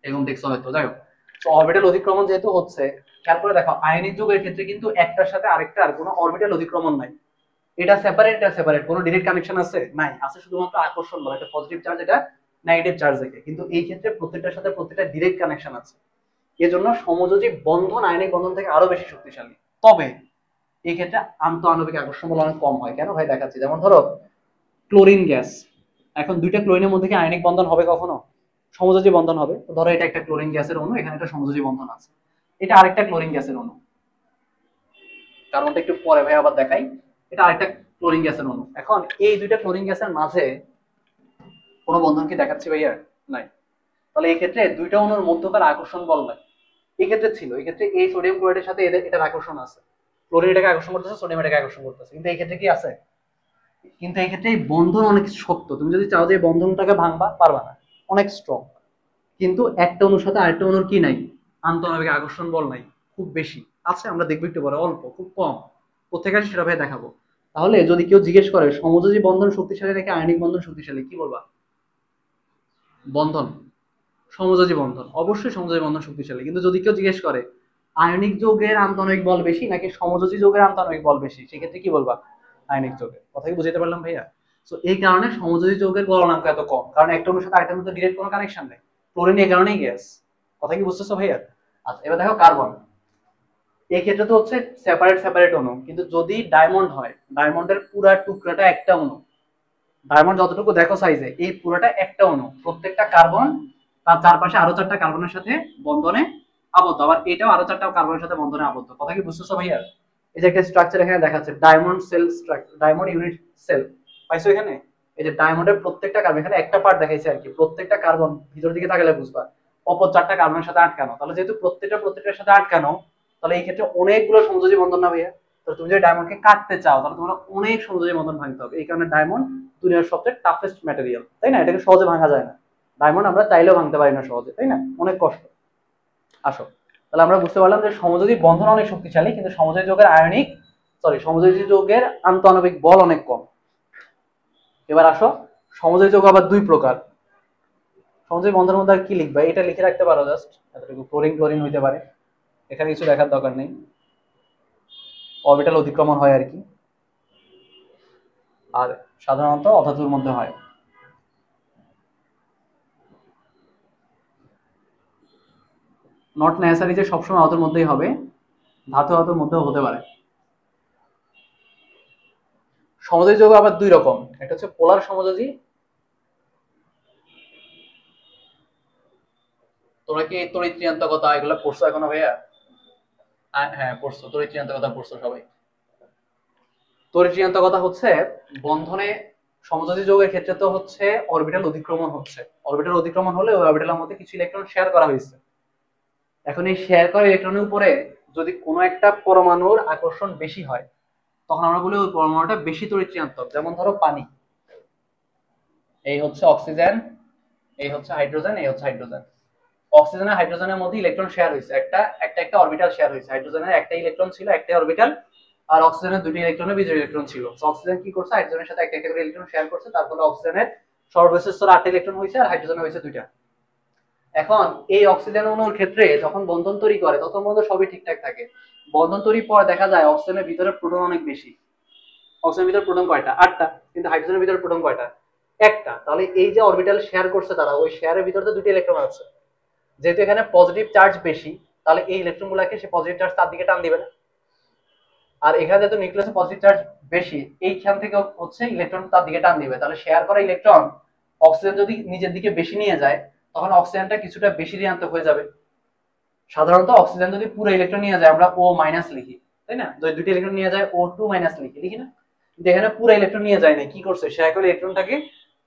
[SPEAKER 1] এরকম দেখছো হয়তো। যাই হোক, তো অরবিটাল অতিক্রমণ যেহেতু হচ্ছে, খেয়াল করে দেখো আয়নিক যৌগের ক্ষেত্রে কিন্তু একটার সাথে আরেকটার কোনো অরবিটাল অতিক্রমণ নাই। এটা সেপারেট, এটা সেপারেট, কোনো ডিরেক্ট কানেকশন আছে নাই, আছে শুধুমাত্র আকর্ষণ বল, একটা পজিটিভ চার্জ, এটা নেগেটিভ চার্জ দেখে। কিন্তু এই ক্ষেত্রে প্রত্যেকটার সাথে প্রত্যেকটা ডিরেক্ট কানেকশন আছে। এজন্য সমযোজী বন্ধন আয়নিক বন্ধন থেকে আরো বেশি শক্তিশালী। তবে এই ক্ষেত্রে আন্তঃআণবিক আকর্ষণ বল অনেক কম হয়। কেন ভাই দেখাচ্ছি। যেমন ধরো ক্লোরিন গ্যাস, এখন দুইটা ক্লোরিনের মধ্যে কি আয়নিক বন্ধন হবে কখনো? সমযোজী বন্ধন হবে। তো ধরো এটা একটা ক্লোরিন গ্যাসের অণু, এখানে একটা সমযোজী বন্ধন আছে, এটা আরেকটা ক্লোরিন গ্যাসের অণু, কারণটা একটু পরে ভাই আবার দেখাই। এটা আরেকটা ক্লোরিন গ্যাসের অণু। এখন এই দুইটা ক্লোরিন গ্যাসের মাঝে কোনো বন্ধন কি দেখাচ্ছি ভাইয়া? নাই। তাহলে এই ক্ষেত্রে দুইটা অণুর মধ্যকার আকর্ষণ বল নাই। এই ক্ষেত্রে ছিল, এই ক্ষেত্রে এই সোডিয়াম ক্লোরাইডের সাথে এটার আকর্ষণ আছে, ক্লোরিন এটাকে আকর্ষণ করতেছে, সোডিয়াম এটাকে আকর্ষণ করতেছে, কিন্তু এই ক্ষেত্রে কি আছে? কিন্তু এই ক্ষেত্রে এই বন্ধন অনেক শক্ত, তুমি যদি চাও যে এই বন্ধনটাকে ভাঙবা পারবা না, অনেক স্ট্রং। কিন্তু একটা অণুর সাথে আরেকটা অণুর কি নাই? আন্তঃআণবিক আকর্ষণ বল নাই, খুব বেশি আছে, আমরা দেখবো একটু পরে, অল্প, খুব কম। কোথেকে আসে সেটা ভাই দেখাবো। তাহলে যদি কেউ জিজ্ঞেস করে সমযোজী বন্ধন শক্তিশালী নাকি আয়নিক বন্ধন শক্তিশালী, কি বলবা? বন্ধন, সমযোজী বন্ধন, অবশ্যই সমযোজী বন্ধন শক্তিশালী। কিন্তু যদি কেউ জিজ্ঞেস করে আয়নিক যৌগের আন্তঃআণবিক বল বেশি নাকি সমযোজী যৌগের আন্তঃআণবিক বল বেশি, সেক্ষেত্রে কি বলবা? আয়নিক যৌগের। কথা কি বুঝতে পারলাম ভাইয়া? তো এই কারণে সমযোজী যৌগের গলনাঙ্ক এত কম, কারণ একটা অণুর সাথে আরেকটার মধ্যে ডিরেক্ট কোনো কানেকশন নেই। ক্লোরিন এই কারণেই গ্যাস। কথা কি বুঝতেছো ভাইয়া? আচ্ছা, এবার দেখো কার্বন। এই ক্ষেত্রে তো হচ্ছে সেপারেট সেপারেট অণু, কিন্তু যদি ডায়মন্ড হয়, ডায়মন্ডের পুরা টুকরাটা একটা অণু। ডায়মন্ড যতটুকু দেখো সাইজে, এই পুরোটা একটা অণু, প্রত্যেকটা কার্বন তার চারপাশে আরো 4টা কার্বনের সাথে বন্ধনে আবদ্ধ, আবার এটাও আরো 4টা কার্বনের সাথে বন্ধনে আবদ্ধ। কথা কি বুঝতেছো ভাইয়া? এই যে একটা স্ট্রাকচার এখানে দেখাচ্ছে, diamond cell structure, diamond unit cell, পাইছো এখানে? এই যে ডায়মন্ডের প্রত্যেকটা কার্বন, এখানে একটা পার্ট দেখাইছে আর কি, প্রত্যেকটা কার্বন ভিতর দিকে তাকালে বুঝবা অপর 4টা কার্বনের সাথে আটকানো। তাহলে যেহেতু প্রত্যেকটার সাথে আটকানো, তাহলে এই ক্ষেত্রে অনেকগুলো সমযোজী বন্ধন না ভাইয়া? তো তুমি যদি ডায়মন্ডকে কাটতে চাও তাহলে তোমার অনেক সমযোজী বন্ধন ভাঙতে হবে। এই কারণে ডায়মন্ড দুনিয়ার সবচেয়ে টাফেস্ট ম্যাটেরিয়াল, তাই না? এটাকে সহজে ভাঙা যায় না। ডায়মন্ড আমরা চাইলেও ভাঙতে পারি না সহজে, তাই না? অনেক কষ্ট। আসো, তাহলে আমরা বুঝতে পারলাম যে সমযোজী বন্ধন অনেক শক্তিশালী, কিন্তু সমযোজী যৌগের আয়নিক, সরি, সমযোজী যৌগের আন্তঃআণবিক বল অনেক কম। এবার আসো, সমযোজী যৌগ আবার দুই প্রকার। সমযোজী বন্ধনের মধ্যে আর কি লিখবা? এটা লিখে রাখতে পারো জাস্ট এতটুকু, ক্লোরিন ক্লোরিন হইতে পারে। এখানে কিছু দেখার দরকার নেই, অরবিটাল অতিক্রমণ হয় আর কি, আর সাধারণত অধাতুর মধ্যে হয়। নট নেসেসারি যে সবসময় ধাতুর মধ্যেই হবে, ধাতু ধাতুর মধ্যেও হতে পারে। সমযোজী যৌগ আবার দুই রকম, একটা হচ্ছে পোলার সমযোজী। তোমরা কি তড়িৎ ঋণাত্মকতা এগুলো পড়ছো এখনো ভাইয়া? হ্যাঁ পড়ছো, তড়িৎ ঋণাত্মকতা পড়ছো সবাই। তড়িৎ ঋণাত্মকতা হচ্ছে বন্ধনে সমযোজী যৌগের ক্ষেত্রে তো হচ্ছে অরবিটাল অতিক্রমণ হচ্ছে, অরবিটাল অতিক্রমণ হলে ওই অরবিটালের মধ্যে কিছু ইলেকট্রন শেয়ার করা হয়েছে। এখন এই শেয়ার করা ইলেকট্রনের উপরে যদি কোনো একটা পরমাণুর আকর্ষণ বেশি হয়, তখন আমরা বলি ওই পরমাণুটা বেশি তড়িৎ ঋণাত্মক। যেমন ধরো পানি, এই হচ্ছে অক্সিজেন, এই হচ্ছে হাইড্রোজেন, এই হচ্ছে হাইড্রোজেন। অক্সিজেন আর হাইড্রোজেনের মধ্যে ইলেকট্রন শেয়ার হয়েছে, একটা একটা একটা অরবিটাল শেয়ার হয়েছে। হাইড্রোজেনের একটা ইলেকট্রন ছিল, একটা অরবিটাল, আর অক্সিজেনের দুটি ইলেকট্রনের বিজোড় ইলেকট্রন ছিল। তো অক্সিজেন কি করছে, হাইড্রোজেনের সাথে একটা একটা করে ইলেকট্রন শেয়ার করছে, তার ফলে অক্সিজেনের সর্বশেষ স্তরে 8টা ইলেকট্রন হয়েছে আর হাইড্রোজেনের হয়েছে 2টা। এখন এই অক্সিজেন অণুর ক্ষেত্রে যখন বন্ধন তৈরি করে তখন মধ্যে সবই ঠিকঠাক থাকে। বন্ধন তৈরির পর দেখা যায় অক্সিজেনের ভিতরে প্রোটন অনেক বেশি। অক্সিজেনের ভিতরে প্রোটন কয়টা? 8টা। কিন্তু হাইড্রোজেনের ভিতরে প্রোটন কয়টা? একটা। তাহলে এই যে অরবিটাল শেয়ার করছে তারা, ওই শেয়ারের ভিতরে তো 2টি ইলেকট্রন আছে। যেহেতু এখানে পজিটিভ চার্জ বেশি, তাহলে এই ইলেকট্রন গুলাকে সে পজিটিভ চার্জ তার দিকে টান দিবে না। আর এখানে যেহেতু নিউক্লিয়াসে পজিটিভ চার্জ বেশি, এইখান থেকে হচ্ছে ইলেকট্রন তার দিকে টান দিবে। তাহলে শেয়ার করা ইলেকট্রন অক্সিজেন যদি নিজের দিকে বেশি নিয়ে যায়, তখন অক্সিজেনটা কিছুটা বেশি ঋণাত্মক হয়ে যাবে। সাধারণত অক্সিজেন যদি পুরো ইলেকট্রন নিয়ে যায় আমরা ও মাইনাস লিখি, তাই না? যদি দুটি ইলেকট্রন নিয়ে যায় ও টু মাইনাস লিখি, লিখি না? কিন্তু এখানে পুরো ইলেকট্রন নিয়ে যায় না, কি করছে, শেয়ার করে ইলেকট্রনটাকে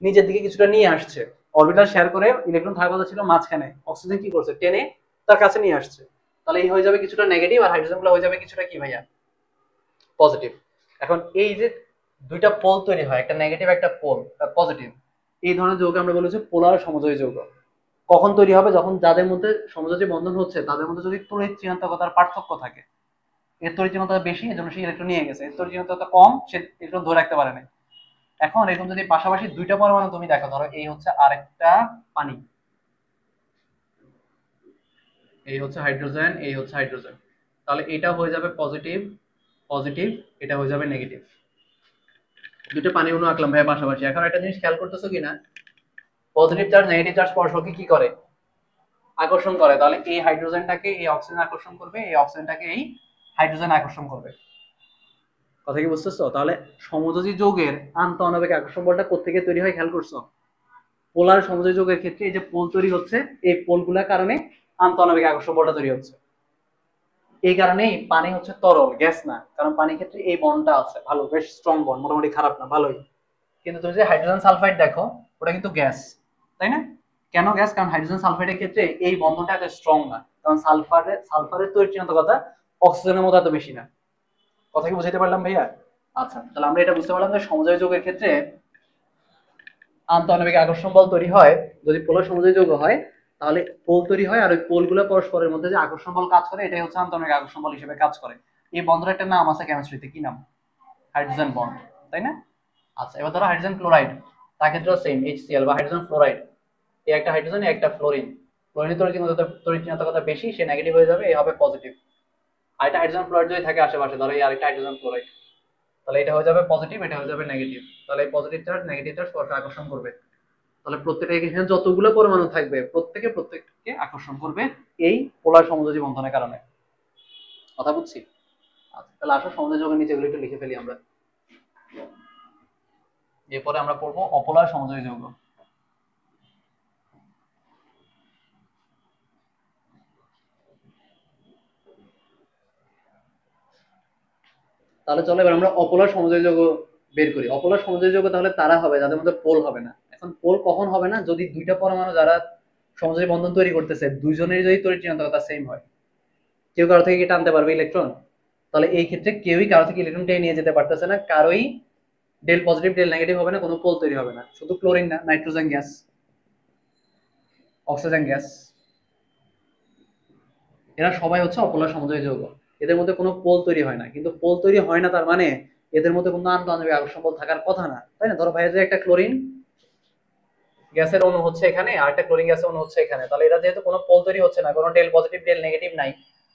[SPEAKER 1] নিজের দিকে কিছুটা নিয়ে আসছে। অরবিটাল শেয়ার করে ইলেকট্রন থাকার কথা ছিল মাঝখানে, অক্সিজেন কি করছে, টেনে তার কাছে নিয়ে আসছে। তাহলে এই হয়ে যাবে কিছুটা নেগেটিভ, আর হাইড্রোজেন গুলো হয়ে যাবে কিছুটা কি ভাইয়া, পজিটিভ। এখন এই যে দুইটা পোল তৈরি হয়, একটা নেগেটিভ একটা পোল পজিটিভ, এই ধরনের যৌগ আমরা বলি যে পোলার সমযোজী যৌগ। কখন তৈরি হবে, যখন যাদের মধ্যে সমযোজী বন্ধন হচ্ছে তাদের মধ্যে যদি তড়িৎ ঋণাত্মকতার পার্থক্য থাকে। এর তড়িৎ ঋণাত্মকতা বেশি, এজন্য সে ইলেকট্রন নিয়ে গেছে। এর তড়িৎ ঋণাত্মকতা কম, সে ইলেকট্রন ধরে রাখতে পারে না। এখন এরকম যদি পাশাপাশি দুইটা পরমাণু তুমি দেখো, ধরো এই হচ্ছে আরেকটা পানি, এই হচ্ছে হাইড্রোজেন, এই হচ্ছে হাইড্রোজেন, তাহলে এটা হয়ে যাবে পজিটিভ পজিটিভ, এটা হয়ে যাবে নেগেটিভ। দুটো পানি অণু আঁকলাম ভাই পাশাপাশি। এখন একটা জিনিস খেয়াল করতেছো কিনা, পজিটিভ চার্জ নেগেটিভ চার্জ পরস্পরকে কি করে, আকর্ষণ করে। তাহলে এই হাইড্রোজেনটাকে এই অক্সিজেন আকর্ষণ করবে, এই অক্সিজেনটাকে এই হাইড্রোজেন আকর্ষণ করবে। কথা কি বুঝতেছো? তাহলে সমযোজী যৌগের আন্তঃআণবিক আকর্ষণ বলটা কোত্থেকে তৈরি হয় খেয়াল করছো? পোলার সমযোজী যৌগের ক্ষেত্রে এই যে পোল তৈরি হচ্ছে, এই পোলগুলোর কারণে আন্তঃআণবিক আকর্ষণ বলটা তৈরি হচ্ছে। এই কারণেই পানি হচ্ছে তরল, গ্যাস না। কারণ পানির ক্ষেত্রে এই বন্ডটা আছে, ভালো, বেশ স্ট্রং বন্ড, মোটামুটি খারাপ না, ভালোই। কিন্তু তুমি যে হাইড্রোজেন সালফাইড দেখো, ওটা কিন্তু গ্যাস, তাই না? কেন গ্যাস? কারণ হাইড্রোজেন সালফাইডের ক্ষেত্রে এই বন্ধনটা এত স্ট্রং না। কারণ সালফারের তৈরি ঋণাত্মকতা অক্সিজেনের মতো এত বেশি না। কথা কি বুঝাইতে পারলাম ভাইয়া? আচ্ছা, তাহলে আমরা এটা বুঝতে পারলাম যে সমযোজী যৌগের ক্ষেত্রে আন্তঃআণবিক আকর্ষণ বল তৈরি হয় যদি পোলার সমযোজী যৌগ হয়। তাহলে পোল তৈরি হয়, আর ওই পোলগুলো পরস্পরের মধ্যে যে আকর্ষণ বল কাজ করে, এটাই হচ্ছে আন্তঃআণবিক আকর্ষণ বল হিসেবে কাজ করে। এই বন্ধের একটা নাম আছে কেমিস্ট্রিতে, কি নাম? হাইড্রোজেন বন্ড, তাই না? আচ্ছা, এবার ধরো হাইড্রোজেন ক্লোরাইড, তার ক্ষেত্রেও সেম, HCl বা হাইড্রোজেন ফ্লোরাইড। এই একটা হাইড্রোজেন, একটা ফ্লোরিন। ফ্লোরিনের তড়িৎ ঋণাত্মকতা বেশি, সে নেগেটিভ হয়ে যাবে, এই হবে পজিটিভ। আর একটা হাইড্রোজেন ফ্লোরাইড যদি থাকে আশেপাশে, ধরো এই আরেকটা হাইড্রোজেন ফ্লোরাইড, তাহলে এটা হয়ে যাবে পজিটিভ, এটা হয়ে যাবে নেগেটিভ। তাহলে এই পজিটিভ চার্জ নেগেটিভ চার্জ পরস্পর আকর্ষণ করবে। তাহলে প্রত্যেকটা এখানে যতগুলো পরমাণু থাকবে প্রত্যেককে আকর্ষণ করবে এই পোলার সমযোজী বন্ধনের কারণে। কথা বুঝছি? আচ্ছা, তাহলে আসো সমযোজী যৌগের নিচে এগুলো একটু লিখে ফেলি আমরা। এরপরে আমরা পড়বো অপোলার সমযোজী যৌগ। তাহলে চলো এবার আমরা অপোলার সমযোজী যৌগ বের করি। অপোলার সমযোজী যৌগ তাহলে তারা হবে যাদের মধ্যে পোল হবে না। এখন পোল কখন হবে না? যদি দুইটা পরমাণু যারা সমযোজী বন্ধন তৈরি করতেছে, দুইজনের যদি তড়িৎ ঋণাত্মকতা সেম হয়। কেউ কারো থেকে কি টানতে পারবে ইলেকট্রন? তাহলে এই ক্ষেত্রে কেউই কারো থেকে ইলেকট্রন টেনে নিয়ে যেতে পারতেছে না, কারোই ডেল পজিটিভ ডেল নেগেটিভ হবে না, কোনো পোল তৈরি হবে না। শুধু ক্লোরিন না, নাইট্রোজেন গ্যাস, অক্সিজেন গ্যাস, এরা সবাই হচ্ছে অপোলার সমযোজী যৌগ। এদের মধ্যে কোনো পোল তৈরি হয় না। কিন্তু পোল তৈরি হয় না তার মানে এদের মধ্যে কোনো আন্তঃআণবিক আকর্ষণ বল থাকার কথা না, তাই না? ধরো ভাই, যে একটা ক্লোরিন গ্যাসের অণু হচ্ছে এখানে, আর একটা ক্লোরিন গ্যাসের অণু হচ্ছে এখানে, তাহলে এরা যেহেতু কোনো পোল তৈরি হচ্ছে না, কোনো ডেল পজিটিভ ডেল নেগেটিভ নাই,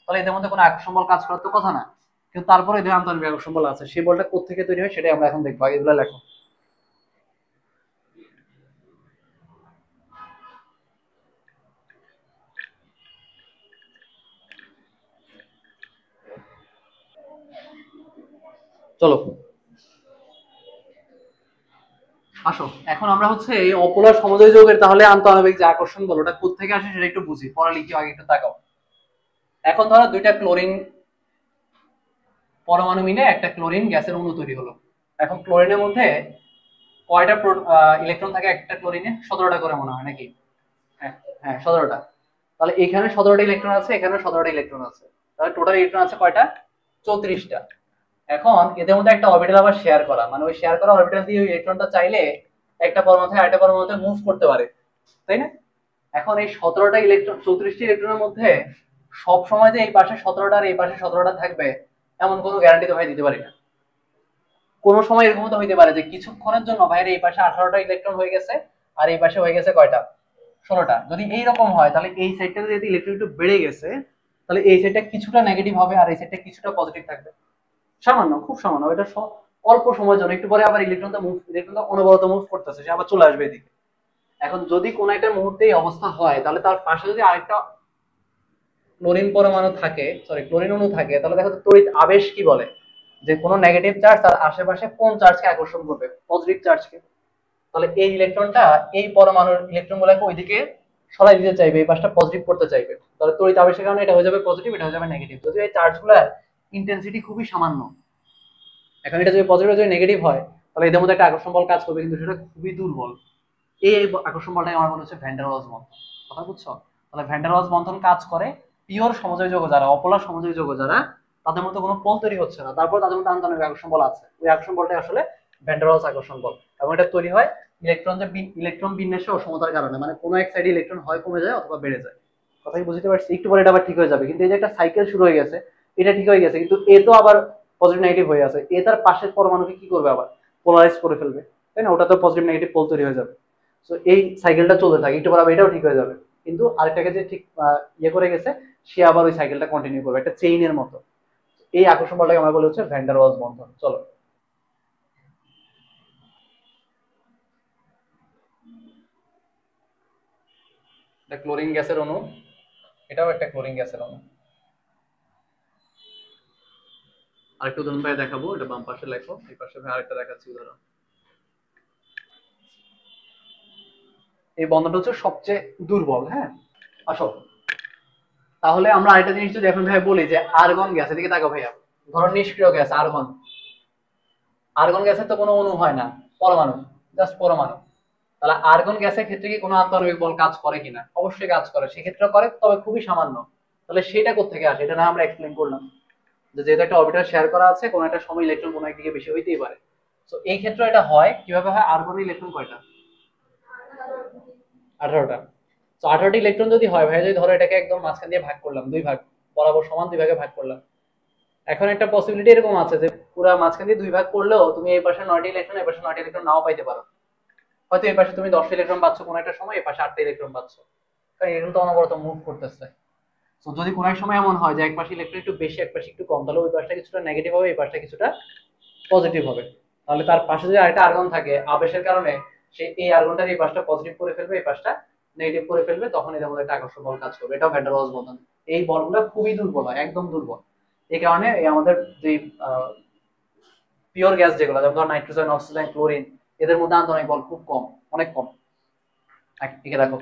[SPEAKER 1] তাহলে এদের মধ্যে কোনো আকর্ষণ বল কাজ করার তো কথা না, কিন্তু তারপরে এদের আন্তঃআণবিক আকর্ষণ বল আছে। সেই বলটা কোত্থেকে তৈরি হয় সেটাই আমরা এখন দেখবো, আগে এগুলো লেখো। চলো আসো, এখন আমরা হচ্ছে এই অপোলার সমযোজী যৌগের তাহলে আন্তঃআণবিক যে আকর্ষণ বল ওটা কোত্থেকে আসে সেটা একটু বুঝি, পরে লিখি, আগে একটু তাকাও। এখন ধরো দুইটা ক্লোরিন পরমাণু মিলে একটা ক্লোরিন গ্যাসের অণু তৈরি হলো। এখন ক্লোরিনের মধ্যে কয়টা ইলেকট্রন থাকে একটা ক্লোরিনে? 17টা করে মনে হয় নাকি? হ্যাঁ, হ্যাঁ 17টা। তাহলে এখানে 17টা ইলেকট্রন আছে, এখানে 17টা ইলেকট্রন আছে, তাহলে টোটাল ইলেকট্রন আছে কয়টা? 34টা। এখন এদের মধ্যে একটা অরবিটাল আবার শেয়ার করা, মানে ওই শেয়ার করা অরবিটাল দিয়ে ওই ইলেকট্রনটা চাইলে একটা পরমাণু থেকে আরেকটা পরমাণুতে মুভ করতে পারে, তাই না? এখন এই 17টা ইলেকট্রন, 34টি ইলেকট্রনের মধ্যে সব সময় যে এই পাশে 17টা আর এই পাশে 17টা থাকবে এমন কোনো গ্যারান্টি তো ভাই দিতে পারি না। কোনো সময় এরকম তো হইতে পারে যে কিছুক্ষণের জন্য ভাইয়ের এই পাশে 18টা ইলেকট্রন হয়ে গেছে আর এই পাশে হয়ে গেছে কয়টা? 16টা। যদি এইরকম হয় তাহলে এই সাইডটাতে যদি ইলেকট্রন একটু বেড়ে গেছে তাহলে এই সাইডটা কিছুটা নেগেটিভ হবে আর এই সাইডটা কিছুটা পজিটিভ থাকবে, সামান্য, খুব সামান্য। এটা অল্প সময়ের জন্য, একটু পরে আবার ইলেকট্রনটা অনবরত মুভ করতেছে, সে আবার চলে আসবে এদিকে। এখন যদি কোনো একটা মুহূর্তে এই অবস্থা হয় তাহলে তার পাশে যদি আরেকটা ক্লোরিন পরমাণু থাকে, সরি ক্লোরিন অণু থাকে, তাহলে দেখো তো তড়িৎ আবেশ কি বলে, যে কোনো নেগেটিভ চার্জ তার আশেপাশে কোন চার্জকে আকর্ষণ করবে? পজিটিভ চার্জকে। তাহলে এই ইলেকট্রনটা এই পরমাণুর ইলেকট্রন গুলাকে ওইদিকে সরাই দিতে চাইবে, এই পাশটা পজিটিভ করতে চাইবে, তাহলে তড়িৎ আবেশের কারণে এটা হয়ে যাবে পজিটিভ, এটা হয়ে যাবে নেগেটিভ, যদি এই চার্জগুলোর ইন্টেন্সিটি খুবই সামান্য। এখন এটা যদি পজিটিভ যদি নেগেটিভ হয় তাহলে এদের মধ্যে একটা আকর্ষণ বল কাজ করবে, কিন্তু সেটা খুবই দুর্বল। এই আকর্ষণ বলটাই আমার মনে হচ্ছে ভ্যান ডার ওয়ালস বন্ধন, কথা বুঝছো? তাহলে ভ্যান ডার ওয়ালস বন্ধন কাজ করে পিওর সমযোজী যৌগ যারা, অপোলার সমযোজী যৌগ যারা, তাদের মধ্যে কোনো পোল তৈরি হচ্ছে না, তারপর তাদের মধ্যে আন্তঃআণবিক আকর্ষণ বল আছে, ওই আকর্ষণ বলটাই আসলে ভ্যান ডার ওয়ালস আকর্ষণ বল। এবং এটা তৈরি হয় ইলেকট্রন বিন্যাসে অসমতার কারণে, মানে কোনো এক সাইডে ইলেকট্রন হয় কমে যায় অথবা বেড়ে যায়। কথাই বুঝতে পারছি? একটু পরে এটা আবার ঠিক হয়ে যাবে, কিন্তু এই যে একটা সাইকেল শুরু হয়ে গেছে, এটা ঠিক হয়ে গেছে, কিন্তু এ তো আবার পজিটিভ নেগেটিভ হয়ে আছে, এ তার পাশের পরমাণুকে কি করবে? আবার পোলারাইজ করে ফেলবে, তাই না? ওটা তো পজিটিভ নেগেটিভ পোল তৈরি হয়ে যাবে। তো এই সাইকেলটা চলতে থাকে, একটু পরে এটাও ঠিক হয়ে যাবে, কিন্তু আরেকটাকে যে ঠিক ইয়ে করে গেছে সে আবার ওই সাইকেলটা কন্টিনিউ করবে, একটা চেইনের মতো। এই আকর্ষণ বলটাকে আমরা বলি হচ্ছে ভ্যান ডার ওয়ালস বন্ধন। চলো, এটা ক্লোরিন গ্যাসের অণু, এটাও একটা ক্লোরিন গ্যাসের অণু। আরেকটা উদাহরণ ভাই দেখাবো, এটা বাম পাশে লেখো, এই পাশে ভাই আরেকটা দেখাচ্ছি উদাহরণ। এই বন্ধনটা হচ্ছে সবচেয়ে দুর্বল, হ্যাঁ। আসো, তাহলে আমরা আরেকটা জিনিস যদি এখন ভাই বলি যে আর্গন গ্যাস, এদিকে তাকাও ভাইয়া, ধরো নিষ্ক্রিয় গ্যাস আর্গন। আর্গন গ্যাসের তো কোনো অণু হয় না, পরমাণু, জাস্ট পরমাণু। তাহলে আর্গন গ্যাসের ক্ষেত্রে কি কোনো আন্তঃআণবিক বল কাজ করে কিনা? অবশ্যই কাজ করে, সেক্ষেত্রে করে, তবে খুবই সামান্য। তাহলে সেটা কোত্থেকে আসে? এটা না আমরা এক্সপ্লেন করলাম যে যেহেতু একটা অরবিটাল শেয়ার করা আছে, কোনো একটা সময় ইলেকট্রন কোনো একদিকে বেশি হইতেই পারে। তো এই ক্ষেত্রে এটা হয় কিভাবে হয়? আর্গনের ইলেকট্রন কয়টা? 18টা। তো 18টি ইলেকট্রন যদি হয় ভাই, যদি ধরো এটাকে একদম মাঝখান দিয়ে ভাগ করলাম, দুই ভাগ, বরাবর সমান দুই ভাগে ভাগ করলাম, এখন একটা পসিবিলিটি এরকম আছে যে পুরা মাঝখান দিয়ে দুই ভাগ করলেও তুমি এই পাশে 9টি ইলেকট্রন, এই পাশে 9টি ইলেকট্রন নাও পাইতে পারো। হয়তো এই পাশে তুমি 10টা ইলেকট্রন পাচ্ছ কোনো একটা সময়, এই পাশে 8টা ইলেকট্রন পাচ্ছ, কারণ ইলেকট্রন তো অনবরত মুভ করতেছে। তো যদি কোনো এক সময় এমন হয় যে এক পাশে ইলেকট্রন একটু বেশি এক পাশে একটু কম, তাহলে ওই পাশটা কিছুটা নেগেটিভ হবে, এই পাশটা কিছুটা পজিটিভ হবে। তাহলে তার পাশে যদি আরেকটা আর্গন থাকে, আবেশের কারণে সে এই আর্গনটার এই পাশটা পজিটিভ করে ফেলবে, এই পাশটা নেগেটিভ করে ফেলবে, তখন এদের মধ্যে একটা আকর্ষণ বল কাজ করবে। এটাও ভ্যান ডার ওয়ালস বন্ধন। এই বলগুলো খুবই দুর্বল হয়, একদম দুর্বল। এই কারণে এই আমাদের যে পিওর গ্যাস যেগুলো, যেমন ধর নাইট্রোজেন, অক্সিজেন, ক্লোরিন, এদের মধ্যে আন্তঃআণবিক বল খুব কম, অনেক কম। একে দেখো,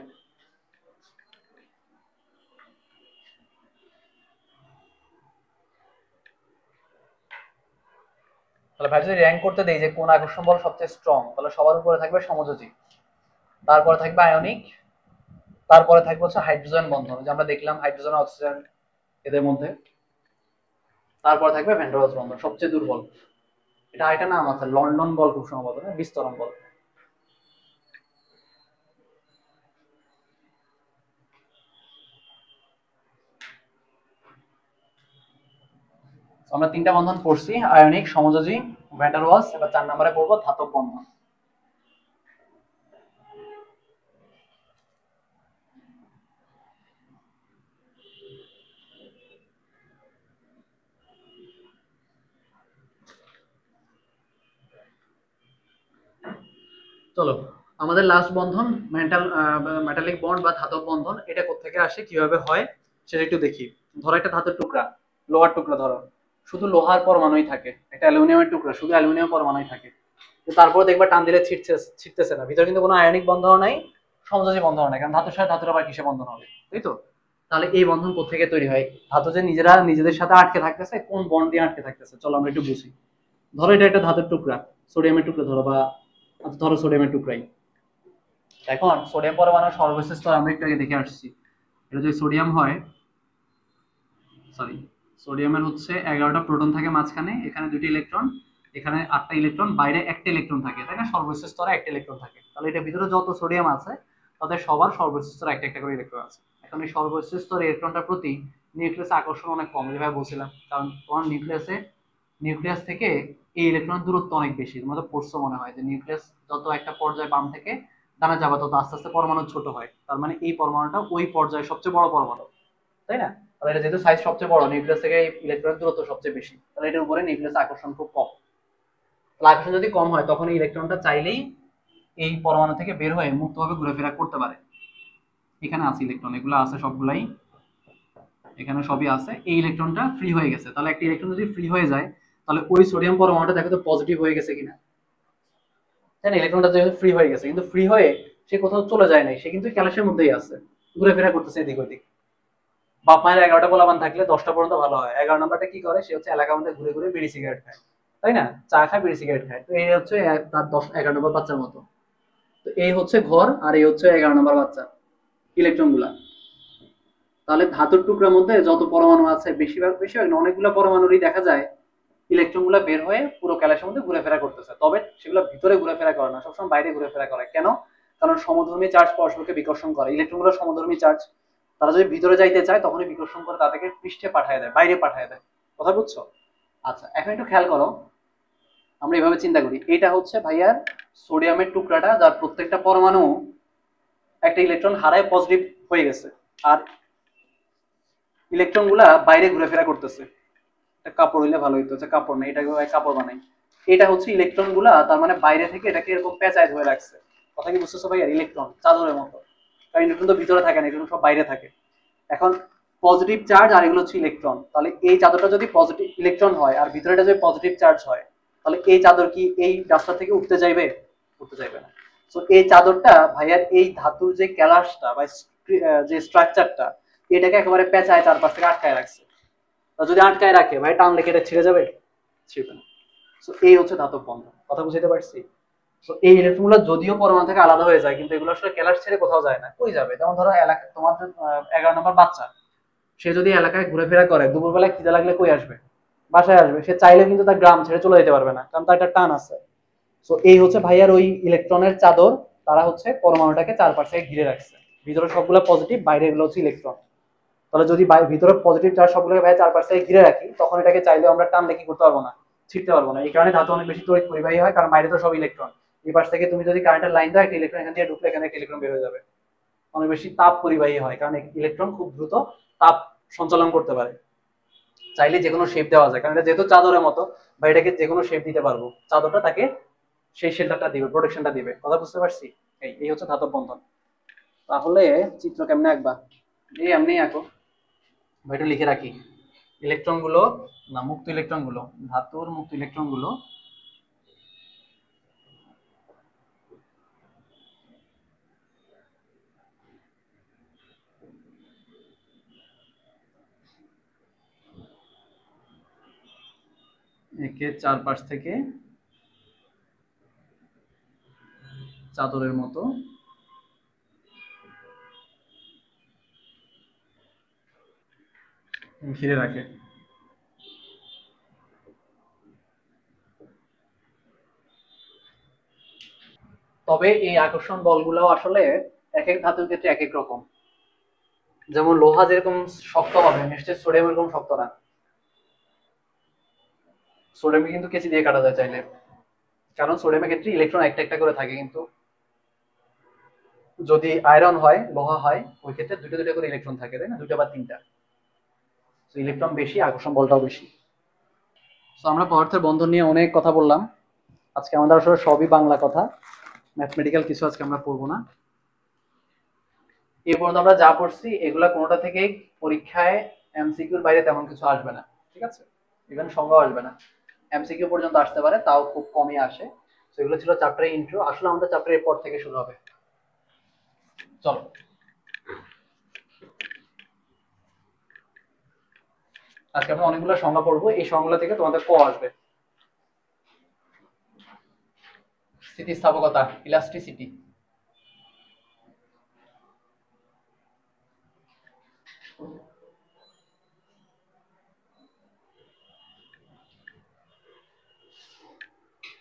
[SPEAKER 1] তাহলে ভাই যদি র্যাঙ্ক করতে দেই যে কোন আকর্ষণ বল সবচেয়ে স্ট্রং, তাহলে সবার উপরে থাকবে সমযোজী, তারপরে থাকবে আয়নিক, তারপরে থাকবে হচ্ছে হাইড্রোজেন বন্ধন, যে আমরা দেখলাম হাইড্রোজেন অক্সিজেন এদের মধ্যে, তারপরে থাকবে ভ্যান ডার ওয়ালস বন্ধন সবচেয়ে দুর্বল। এটা একটা নাম আছে লন্ডন বল, খুব সম্ভবত না, বিস্তরণ বল। আমরা তিনটা বন্ধন পড়ছি, আয়নিক, সমযোজী, ভ্যান ডার ওয়ালস। এবার 4 নম্বরে পড়বো ধাতব বন্ধন। চলো, আমাদের লাস্ট বন্ধন মেটালিক বন্ড বা ধাতব বন্ধন, এটা কোত্থেকে আসে, কিভাবে হয় সেটা একটু দেখি। ধরো একটা ধাতুর টুকরা, লোহার টুকরা ধরো, শুধু লোহার পরমাণুই থাকে। একটা অ্যালুমিনিয়ামের টুকরা, শুধু অ্যালুমিনিয়াম পরমাণুই থাকে। তো তারপরে দেখবা টান দিলে ছিটতেছে না, ভিতরে কিন্তু কোনো আয়নিক বন্ধন নাই, সমযোজী বন্ধন নাই, কারণ ধাতুর সাথে ধাতুর আবার কিসে বন্ধন হবে, তাই তো? তাহলে এই বন্ধন কোত্থেকে তৈরি হয়? ধাতু যে নিজেরা নিজেদের সাথে আটকে থাকতেছে, কোন বন্ড দিয়ে আটকে থাকতেছে, চলো আমরা একটু বুঝি। ধরো এটা একটা ধাতুর টুকরা, সোডিয়ামের টুকরা ধরো, বা আচ্ছা ধরো সোডিয়ামের টুকরাই। এখন সোডিয়াম পরমাণুর সর্বশেষ স্তর আমরা একটু আগে দেখে আসছি। এটা যদি সোডিয়াম হয়, সরি, সোডিয়ামের হচ্ছে 11টা প্রোটন থাকে মাঝখানে, এখানে 2টি ইলেকট্রন, এখানে 8টা ইলেকট্রন, বাইরে একটা ইলেকট্রন থাকে, তাই না? সর্বশেষ স্তরে একটা ইলেকট্রন থাকে। তাহলে এটা ভিতরে যত সোডিয়াম আছে তাদের সবার সর্বশেষ স্তরে একটা একটা করে ইলেকট্রন আছে। এখন এই সর্বশেষ স্তরে ইলেকট্রনটার প্রতি নিউক্লিয়াসে আকর্ষণ অনেক কম, যেভাবে বলছিলাম, কারণ তোমার নিউক্লিয়াস থেকে এই ইলেকট্রনের দূরত্ব অনেক বেশি। তোমার তো পড়ছো মনে হয় যে নিউক্লিয়াস যত একটা পর্যায়ে বাম থেকে ডানে যাবে তত আস্তে আস্তে পরমাণু ছোট হয়। তার মানে এই পরমাণুটা ওই পর্যায়ে সবচেয়ে বড় পরমাণু, তাই না? তাহলে এটা যেহেতু সাইজ সবচেয়ে বড়, নিউক্লিয়াস থেকে ইলেকট্রনের দূরত্ব সবচেয়ে বেশি, তাহলে এটার উপরে নিউক্লিয়াস আকর্ষণ খুব কম। তাহলে আকর্ষণ যদি কম হয় তখন এই ইলেকট্রনটা চাইলেই এই পরমাণু থেকে বের হয়ে মুক্তভাবে ঘুরেফেরা করতে পারে। এখানে আছে ইলেকট্রন, এগুলো আছে সবগুলাই, এখানে সবই আছে। এই ইলেকট্রনটা ফ্রি হয়ে গেছে, তাহলে একটা ইলেকট্রন যদি ফ্রি হয়ে যায় তাহলে ওই সোডিয়াম পরমাণুটা দেখো তো পজিটিভ হয়ে গেছে কিনা, তাই না? ইলেকট্রনটা যেহেতু ফ্রি হয়ে গেছে, কিন্তু ফ্রি হয়ে সে কোথাও চলে যায় নাই, সে কিন্তু ক্যালাসের মধ্যেই আছে, ঘুরেফেরা করতেছে এদিক ওদিক। বাপ মায়ের 11টা পোলাপান থাকলে 10টা পর্যন্ত ভালো হয়, 11 নাম্বারটা কি করে, সে হচ্ছে এলাকার মধ্যে ঘুরে ঘুরে বিড়ি সিগারেট খায়, তাই না? চা খায়, বিড়ি সিগারেট খায়। তো এই হচ্ছে তার 11 নম্বর বাচ্চার মতো। তো এই হচ্ছে ঘর, আর এই হচ্ছে 11 নম্বর বাচ্চা, ইলেকট্রন গুলা। তাহলে ধাতুর টুকরার মধ্যে যত পরমাণু আছে, বেশিরভাগ বেশিরভাগ না, অনেকগুলো পরমাণুরই দেখা যায় ইলেকট্রন গুলা বের হয়ে পুরো ক্যালাসের মধ্যে ঘুরেফেরা করতেছে। তবে সেগুলো ভিতরে ঘুরেফেরা করে না, সবসময় বাইরে ঘুরেফেরা করে। কেন? কারণ সমধর্মী চার্জ পরস্পরকে বিকর্ষণ করে, ইলেকট্রন গুলো সমধর্মী চার্জ, তারা যদি ভিতরে যাইতে চায় তখনই বিকর্ষণ করে তাদেরকে পৃষ্ঠে পাঠিয়ে দেয়, বাইরে পাঠিয়ে দেয়। কথা বুঝছো? আচ্ছা, এখন একটু খেয়াল করো, আমরা এভাবে চিন্তা করি, এটা হচ্ছে ভাইয়ার সোডিয়ামের টুকরাটা, যার প্রত্যেকটা পরমাণু একটা ইলেকট্রন হারায় পজিটিভ হয়ে গেছে, আর ইলেকট্রন গুলা বাইরে ঘুরেফেরা করতেছে। একটা কাপড় হইলে ভালো হইতো, কাপড় না, এটাকে কাপড় বানাই। এটা হচ্ছে ইলেকট্রন গুলা, তার মানে বাইরে থেকে এটাকে এরকম পেঁচায় ধরে রাখছে। কথা কি বুঝতেছো ভাই? আর ইলেকট্রন চাদরের মতো, কারণ ইলেকট্রন তো ভিতরে থাকে না, ইলেকট্রন সব বাইরে থাকে। এখন পজিটিভ চার্জ আর এগুলো হচ্ছে ইলেকট্রন, তাহলে এই চাদরটা যদি পজিটিভ ইলেকট্রন হয় আর ভিতরেটা যদি পজিটিভ চার্জ হয়, তাহলে এই চাদর কি এই রাস্তা থেকে উঠতে যাইবে? উঠতে যাইবে না। তো এই চাদরটা ভাইয়ার এই ধাতুর যে ক্যালাসটা বা যে স্ট্রাকচারটা, এটাকে একেবারে পেঁচায় চারপাশ থেকে আটকায় রাখছে। যদি আটকায় রাখে ভাই, টানলে কেটে ছিঁড়ে যাবে? ছিঁড়বে না। তো এই হচ্ছে ধাতব বন্ধন। কথা বুঝতে পারছি? তো এই ইলেকট্রনগুলো যদিও পরমাণু থেকে আলাদা হয়ে যায়, কিন্তু এগুলো আসলে ক্যালাস ছেড়ে কোথাও যায় না। কই যাবে? যেমন ধরো এলাকা তোমার 11 নম্বর বাচ্চা, সে যদি এলাকায় ঘুরেফেরা করে, দুপুরবেলায় খিদে লাগলে কই আসবে? বাসায় আসবে। সে চাইলে কিন্তু তার গ্রাম ছেড়ে চলে যেতে পারবে না, কারণ তার একটা টান আছে। তো এই হচ্ছে ভাইয়ার ওই ইলেকট্রনের চাদর, তারা হচ্ছে পরমাণুটাকে চারপাশে ঘিরে রাখছে। ভিতরে সবগুলো পজিটিভ, বাইরে এগুলো হচ্ছে ইলেকট্রন। তাহলে যদি ভিতরে পজিটিভ চার্জ সবগুলোকে ভাই চারপাশ থেকে ঘিরে রাখি, তখন এটাকে চাইলে আমরা টানলে কি করতে পারবো না? ছিঁড়তে পারবো না। এই কারণে ধাতু অনেক বেশি তড়িৎ পরিবাহী হয়, কারণ বাইরে তো সব ইলেকট্রন। এই পাশ থেকে তুমি যদি কারেন্টের লাইন দাও, একটা ইলেকট্রন এখান দিয়ে ঢুকলে এখানে একটা ইলেকট্রন বের হয়ে যাবে। অনেক বেশি তাপ পরিবাহী হয়, কারণ ইলেকট্রন খুব দ্রুত তাপ সঞ্চালন করতে পারে। চাইলে যে কোনো শেপ দেওয়া যায়, কারণ এটা যেহেতু চাদরের মতো, বা এটাকে যে কোনো শেপ দিতে পারবো, চাদরটা তাকে সেই শেল্টারটা দিবে, প্রোটেকশনটা দিবে। কথা বুঝতে পারছি? এই হচ্ছে ধাতব বন্ধন। তাহলে চিত্র কেমনে আঁকবা? এই এমনি আঁকো, এটা লিখে রাখি। ইলেকট্রন গুলো, না মুক্ত ইলেকট্রন গুলো, ধাতুর মুক্ত ইলেকট্রন গুলো একে চারপাশ থেকে চাদরের মতো ঘিরে রাখে। তবে এই আকর্ষণ বলগুলো আসলে এক এক ধাতুর ক্ষেত্রে এক এক রকম। যেমন লোহা যেরকম শক্ত হবে, নিশ্চয়ই সোডিয়াম এরকম শক্ত না। সোডিয়ামকে কিন্তু কেচি দিয়ে কাটা যায় চাইলে, কারণ সোডিয়ামের ক্ষেত্রে ইলেকট্রন একটা একটা করে থাকে, কিন্তু যদি আয়রন হয়, লোহা হয়, ওই ক্ষেত্রে দুটো দুটো করে ইলেকট্রন থাকে, তাই না? দুটো বা তিনটা। ইলেকট্রন বেশি, আকর্ষণ বলটাও বেশি। তো আমরা পদার্থের বন্ধন নিয়ে অনেক কথা বললাম আজকে। আমাদের আসলে সবই বাংলা কথা, ম্যাথমেটিক্যাল কিছু আজকে আমরা পড়বো না। এই পর্যন্ত আমরা যা পড়ছি এগুলা কোনোটা থেকেই পরীক্ষায় এমসিকিউর বাইরে তেমন কিছু আসবে না, ঠিক আছে? ইভেন সংজ্ঞা আসবে না, এমসিকিউ পর্যন্ত আসতে পারে, তাও খুব কমই আসে। তো এগুলো ছিল চ্যাপ্টারের ইন্ট্রো। আসলে আমাদের চ্যাপ্টারের পর থেকে শুরু হবে। চলো, আজকে আমরা অনেকগুলো সংজ্ঞা পড়বো। এই সংজ্ঞা থেকে তোমাদের ক আসবে। স্থিতিস্থাপকতা, ইলাস্টিসিটি।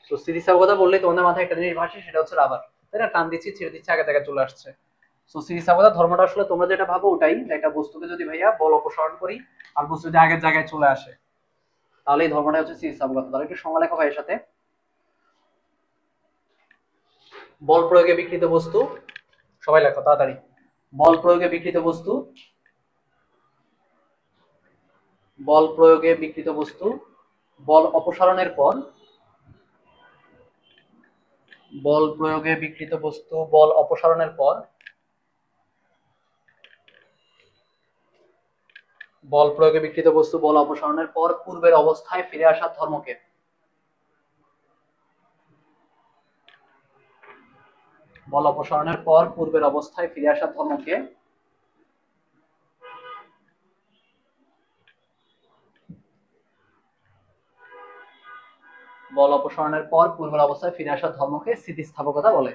[SPEAKER 1] তো স্থিতিস্থাপকতা বললে তোমাদের মাথায় একটা জিনিস ভাসে, সেটা হচ্ছে রাবার, তাই না? টান দিচ্ছি, ছেড়ে দিচ্ছি, আগে জায়গায় চলে আসছে। তো স্থিতিস্থাপকতা ধর্মটা আসলে তোমরা যেটা ভাবো ওটাই, একটা বস্তুকে যদি ভাইয়া বল অপসারণ করি আর বস্তু যদি আগের জায়গায় চলে আসে, তাহলে এই ধর্মটা হচ্ছে স্থিতিস্থাপকতা। তাহলে একটু সংজ্ঞা লেখো ভাইয়ের সাথে। বল প্রয়োগে বিকৃত বস্তু, সবাই লেখো তাড়াতাড়ি। বল প্রয়োগে বিকৃত বস্তু, বল প্রয়োগে বিকৃত বস্তু, বল অপসারণের পর, বল প্রয়োগে বিকৃত বস্তু বল অপসারণের পর, বল প্রয়োগে বিকৃত বস্তু বল অপসারণের পর পূর্বের অবস্থায় ফিরে আসার ধর্মকে, বল অপসারণের পর পূর্বের অবস্থায় ফিরে আসার ধর্মকে বল অপসারণের পর পূর্বের অবস্থায় ফিরে আসার ধর্মকে স্থিতিস্থাপকতা বলে।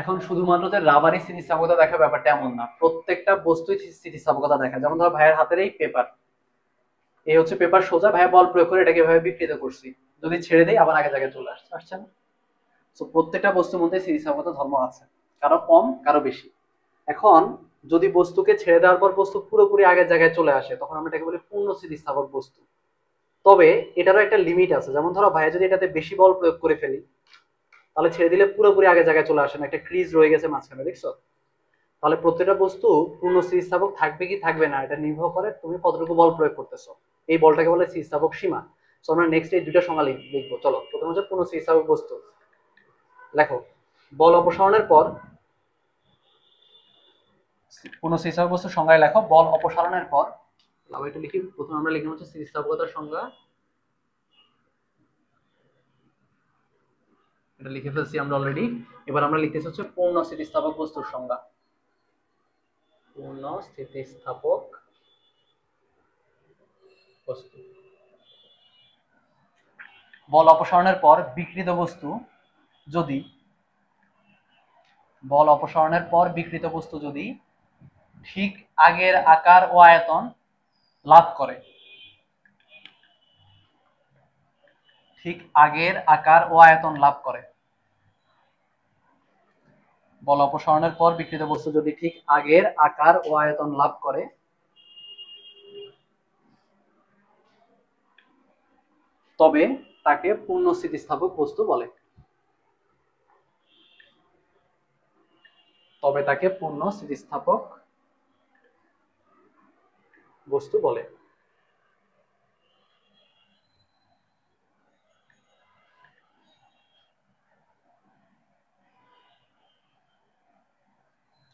[SPEAKER 1] এখন শুধুমাত্র যে রাবারই স্থিতিস্থাপকতা দেখা ব্যাপারটা এমন না, প্রত্যেকটা বস্তুই স্থিতিস্থাপকতা দেখা। যেমন ধর ভাইয়ের হাতের এই পেপার, এই হচ্ছে পেপার সোজা, ভাইয়া বল প্রয়োগ করে এটাকে এভাবে বিকৃত করছি, যদি ছেড়ে দেই আবার আগে জায়গায় চলে আসছে, আসছে না? তো প্রত্যেকটা বস্তুর মধ্যে স্থিতিস্থাপকতা ধর্ম আছে, কারো কম কারো বেশি। এখন যদি বস্তুকে ছেড়ে দেওয়ার পর বস্তু পুরোপুরি আগের জায়গায় চলে আসে, তখন আমরা এটাকে বলি পূর্ণ স্থিতিস্থাপক বস্তু। তবে এটারও একটা লিমিট আছে। যেমন ধরো ভাইয়া যদি এটাতে বেশি বল প্রয়োগ করে ফেলি, তাহলে ছেড়ে দিলে পুরোপুরি আগের জায়গায় চলে আসে না, একটা ক্রিজ রয়ে গেছে মাঝখানে, দেখছো? তাহলে প্রত্যেকটা বস্তু পূর্ণ স্থিতিস্থাপক থাকবে কি থাকবে না, এটা নির্ভর করে তুমি কতটুকু বল প্রয়োগ করতেছো। এই বলটাকে বলে স্থিতিস্থাপক সীমা। তো আমরা নেক্সট এই দুইটা সংজ্ঞা লিখবো। চলো, প্রথম হচ্ছে পূর্ণ স্থিতিস্থাপক বস্তু। লেখো, বল অপসারণের পর, পূর্ণ স্থিতিস্থাপক বস্তুর সংজ্ঞায় লেখো বল অপসারণের পর। আবার একটু লিখি, প্রথমে আমরা লিখলাম হচ্ছে স্থিতিস্থাপকতার সংজ্ঞা, এটা লিখে ফেলছি আমরা অলরেডি। এবার আমরা লিখতেছি হচ্ছে পূর্ণ স্থিতিস্থাপক বস্তুর সংজ্ঞা। পূর্ণ স্থিতিস্থাপক বস্তু, বল অপসারণের পর বিকৃত বস্তু যদি, বল অপসারণের পর বিকৃত বস্তু যদি ঠিক আগের আকার ও আয়তন লাভ করে, ঠিক আগের আকার ও আয়তন লাভ করে, বল অপসারণের পর বিকৃত বস্তু যদি ঠিক আগের আকার ও আয়তন লাভ করে, তবে তাকে পূর্ণ স্থিতিস্থাপক বস্তু বলে। তবে তাকে পূর্ণ স্থিতিস্থাপক বস্তু বলে।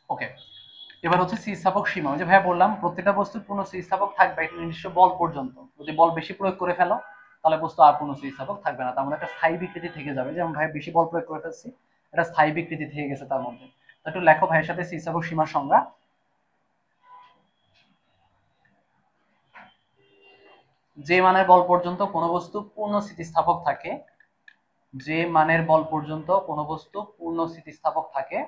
[SPEAKER 1] ওকে, এবার হচ্ছে স্থিতিস্থাপক সীমা। ওই যে ভাইয়া বললাম প্রত্যেকটা বস্তুর পূর্ণ স্থিতিস্থাপক থাকবে একটা নির্দিষ্ট বল পর্যন্ত। যদি বল বেশি প্রয়োগ করে ফেলো তাহলে বস্তু আর পূর্ণ স্থিতিস্থাপক থাকবে না, তার মধ্যে একটা স্থায়ী বিকৃতি থেকে যাবে। যেমন ভাই বেশি বল প্রয়োগ করে ফেলছি, একটা স্থায়ী বিকৃতি থেকে গেছে তার মধ্যে। একটু লেখো ভাইয়ের সাথে স্থিতিস্থাপক সীমার সংজ্ঞা। যে মানের বল পর্যন্ত কোনো বস্তু পূর্ণ স্থিতিস্থাপক থাকে, যে মানের বল পর্যন্ত কোনো বস্তু পূর্ণ স্থিতিস্থাপক থাকে,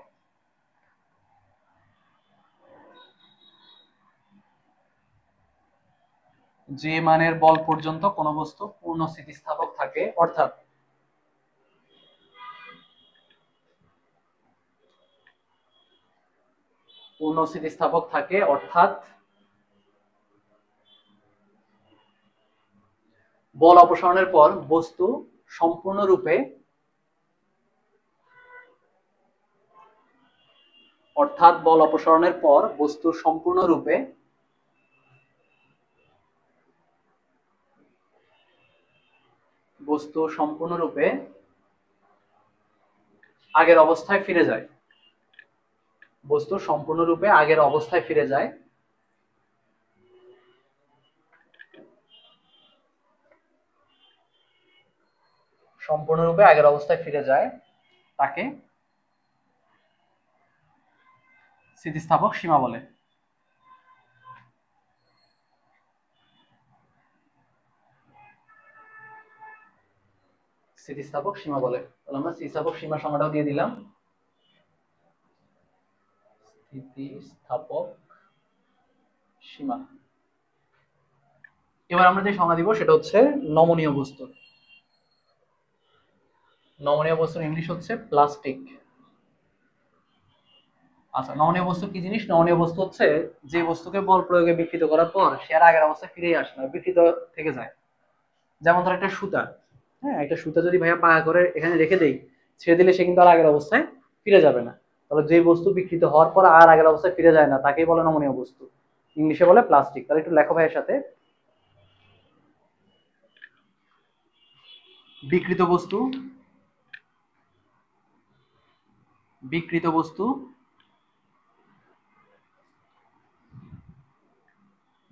[SPEAKER 1] যে মানের বল পর্যন্ত কোনো বস্তু পূর্ণ স্থিতিস্থাপক থাকে, অর্থাৎ পূর্ণ স্থিতিস্থাপক থাকে, অর্থাৎ বল অপসারণের পর বস্তু সম্পূর্ণরূপে অর্থাৎ বল অপসারণের পর বস্তু সম্পূর্ণরূপে আগের অবস্থায় ফিরে যায়। বস্তু সম্পূর্ণরূপে আগের অবস্থায় ফিরে যায়। সম্পূর্ণরূপে আগের অবস্থায় ফিরে যায় তাকে স্থিতিস্থাপক সীমা বলে। স্থিতিস্থাপক সীমা বলে। তাহলে আমরা স্থিতিস্থাপক সীমা সংজ্ঞাটাও দিয়ে দিলাম। স্থিতিস্থাপক সীমা। এবার আমরা যে সংজ্ঞা দিব সেটা হচ্ছে নমনীয় বস্তু। নমনীয় বস্তুর ইংলিশ হচ্ছে প্লাস্টিক। আচ্ছা, নমনীয় বস্তু কি জিনিস? নমনীয় বস্তু হচ্ছে যে বস্তুকে বল প্রয়োগে বিকৃত করার পর সে আর আগের অবস্থায় ফিরে আসে না, বিকৃত থেকে যায়। যেমন ধর একটা সুতা, হ্যাঁ, একটা সুতা যদি ভাইয়া পাকা করে এখানে রেখে দেই, ছেড়ে দিলে সে কিন্তু আর আগের অবস্থায় ফিরে যাবে না। তাহলে যে বস্তু বিকৃত হওয়ার পর আর আগের অবস্থায় ফিরে যায় না তাকেই বলে নমনীয় বস্তু। ইংলিশে বলে প্লাস্টিক। তাহলে একটু লেখো ভাইয়ের সাথে। বিকৃত বস্তু, বিকৃত বস্তু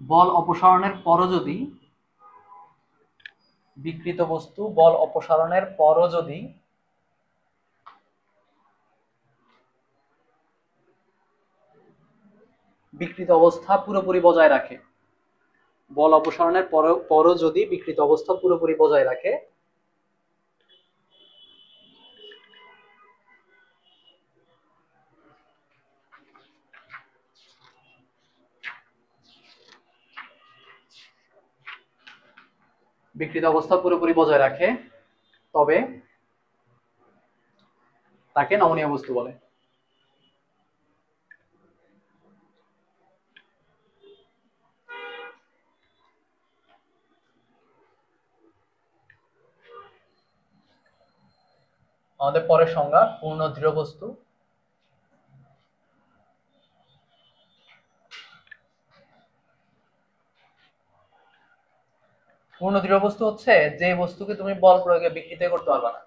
[SPEAKER 1] বল অপসারণের পরও যদি, বিকৃত বস্তু বল অপসারণের পরও যদি বিকৃত অবস্থা পুরোপুরি বজায় রাখে, বল অপসারণের পরও যদি বিকৃত অবস্থা পুরোপুরি বজায় রাখে, বিকৃত অবস্থা পুরোপুরি বজায় রাখে, তবে তাকে নমনীয় বস্তু বলে। আমাদের পরের সংজ্ঞা পূর্ণ দৃঢ় বস্তু। পূর্ণ দৃঢ় বস্তু হচ্ছে যে বস্তুকে তুমি বল প্রয়োগে বিকৃত করতে পারবে না।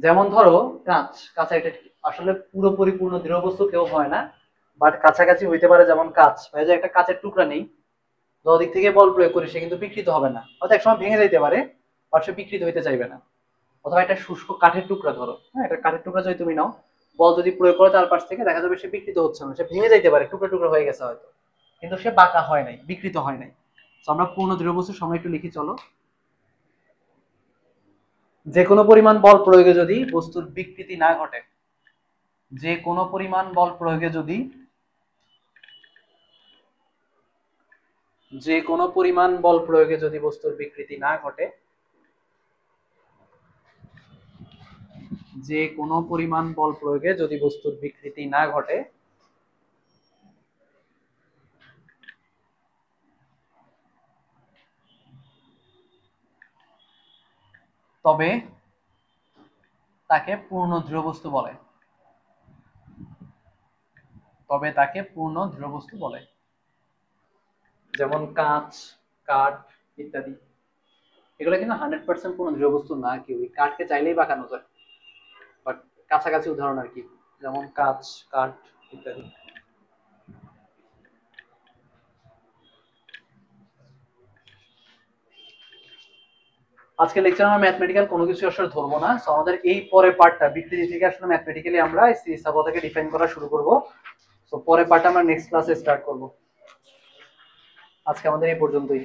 [SPEAKER 1] যেমন ধরো কাঁচ, কাঁচা এটা আসলে পুরোপুরি পূর্ণ দৃঢ় বস্তু কেউ হয় না, বাট কাছাকাছি হইতে পারে। যেমন কাঁচ, যে একটা কাঁচের টুকরা নেই, দিক থেকে বল প্রয়োগ করে সে কিন্তু বিকৃত হবে না, হয়তো একসময় ভেঙে যেতে পারে, বাট সে বিকৃত হইতে চাইবে না। অথবা একটা শুষ্ক কাঠের টুকরা ধরো, হ্যাঁ, একটা কাঠের টুকরা যদি তুমি নাও, বল যদি প্রয়োগ করো চারপাশ থেকে, দেখা যাবে সে বিকৃত হচ্ছে না, সে ভেঙে যাইতে পারে, টুকরা টুকরা হয়ে গেছে হয়তো, কিন্তু সে বাঁকা হয় নাই, বিকৃত হয় নাই। তো আমরা পূর্ণ দৃঢ় বস্তুর সময় একটু লিখি চলো। যে কোনো পরিমাণ বল প্রয়োগে যদি বস্তুর বিকৃতি না ঘটে, যে কোনো পরিমাণ বল প্রয়োগে যদি, যে কোনো পরিমাণ বল প্রয়োগে যদি বস্তুর বিকৃতি না ঘটে, যে কোনো পরিমাণ বল প্রয়োগে যদি বস্তুর বিকৃতি না ঘটে, তবে তাকে পূর্ণ দৃঢ় বস্তু বলে। তবে তাকে পূর্ণ দৃঢ় বস্তু বলে। যেমন কাঁচ, কাঠ ইত্যাদি, এগুলো কিন্তু 100% পূর্ণ দৃঢ় বস্তু না। কি ওই কাঠকে চাইলেই বাঁকানো যায়, বাট কাছাকাছি উদাহরণ আর কি, যেমন কাঁচ, কাঠ ইত্যাদি। আজকে লেকচার আমরা ম্যাথমেটিক্যাল কোনো কিছু আসলে ধরবো না। সো আমাদের এই পরের পার্টটা বিকৃতি থেকে আসলে ম্যাথমেটিক্যালি আমরা স্থিতিস্থাপকতাকে ডিফাইন করা শুরু করব। সো পরের পার্টটা আমরা নেক্সট ক্লাসে স্টার্ট করব। আজকে আমাদের এই পর্যন্তই।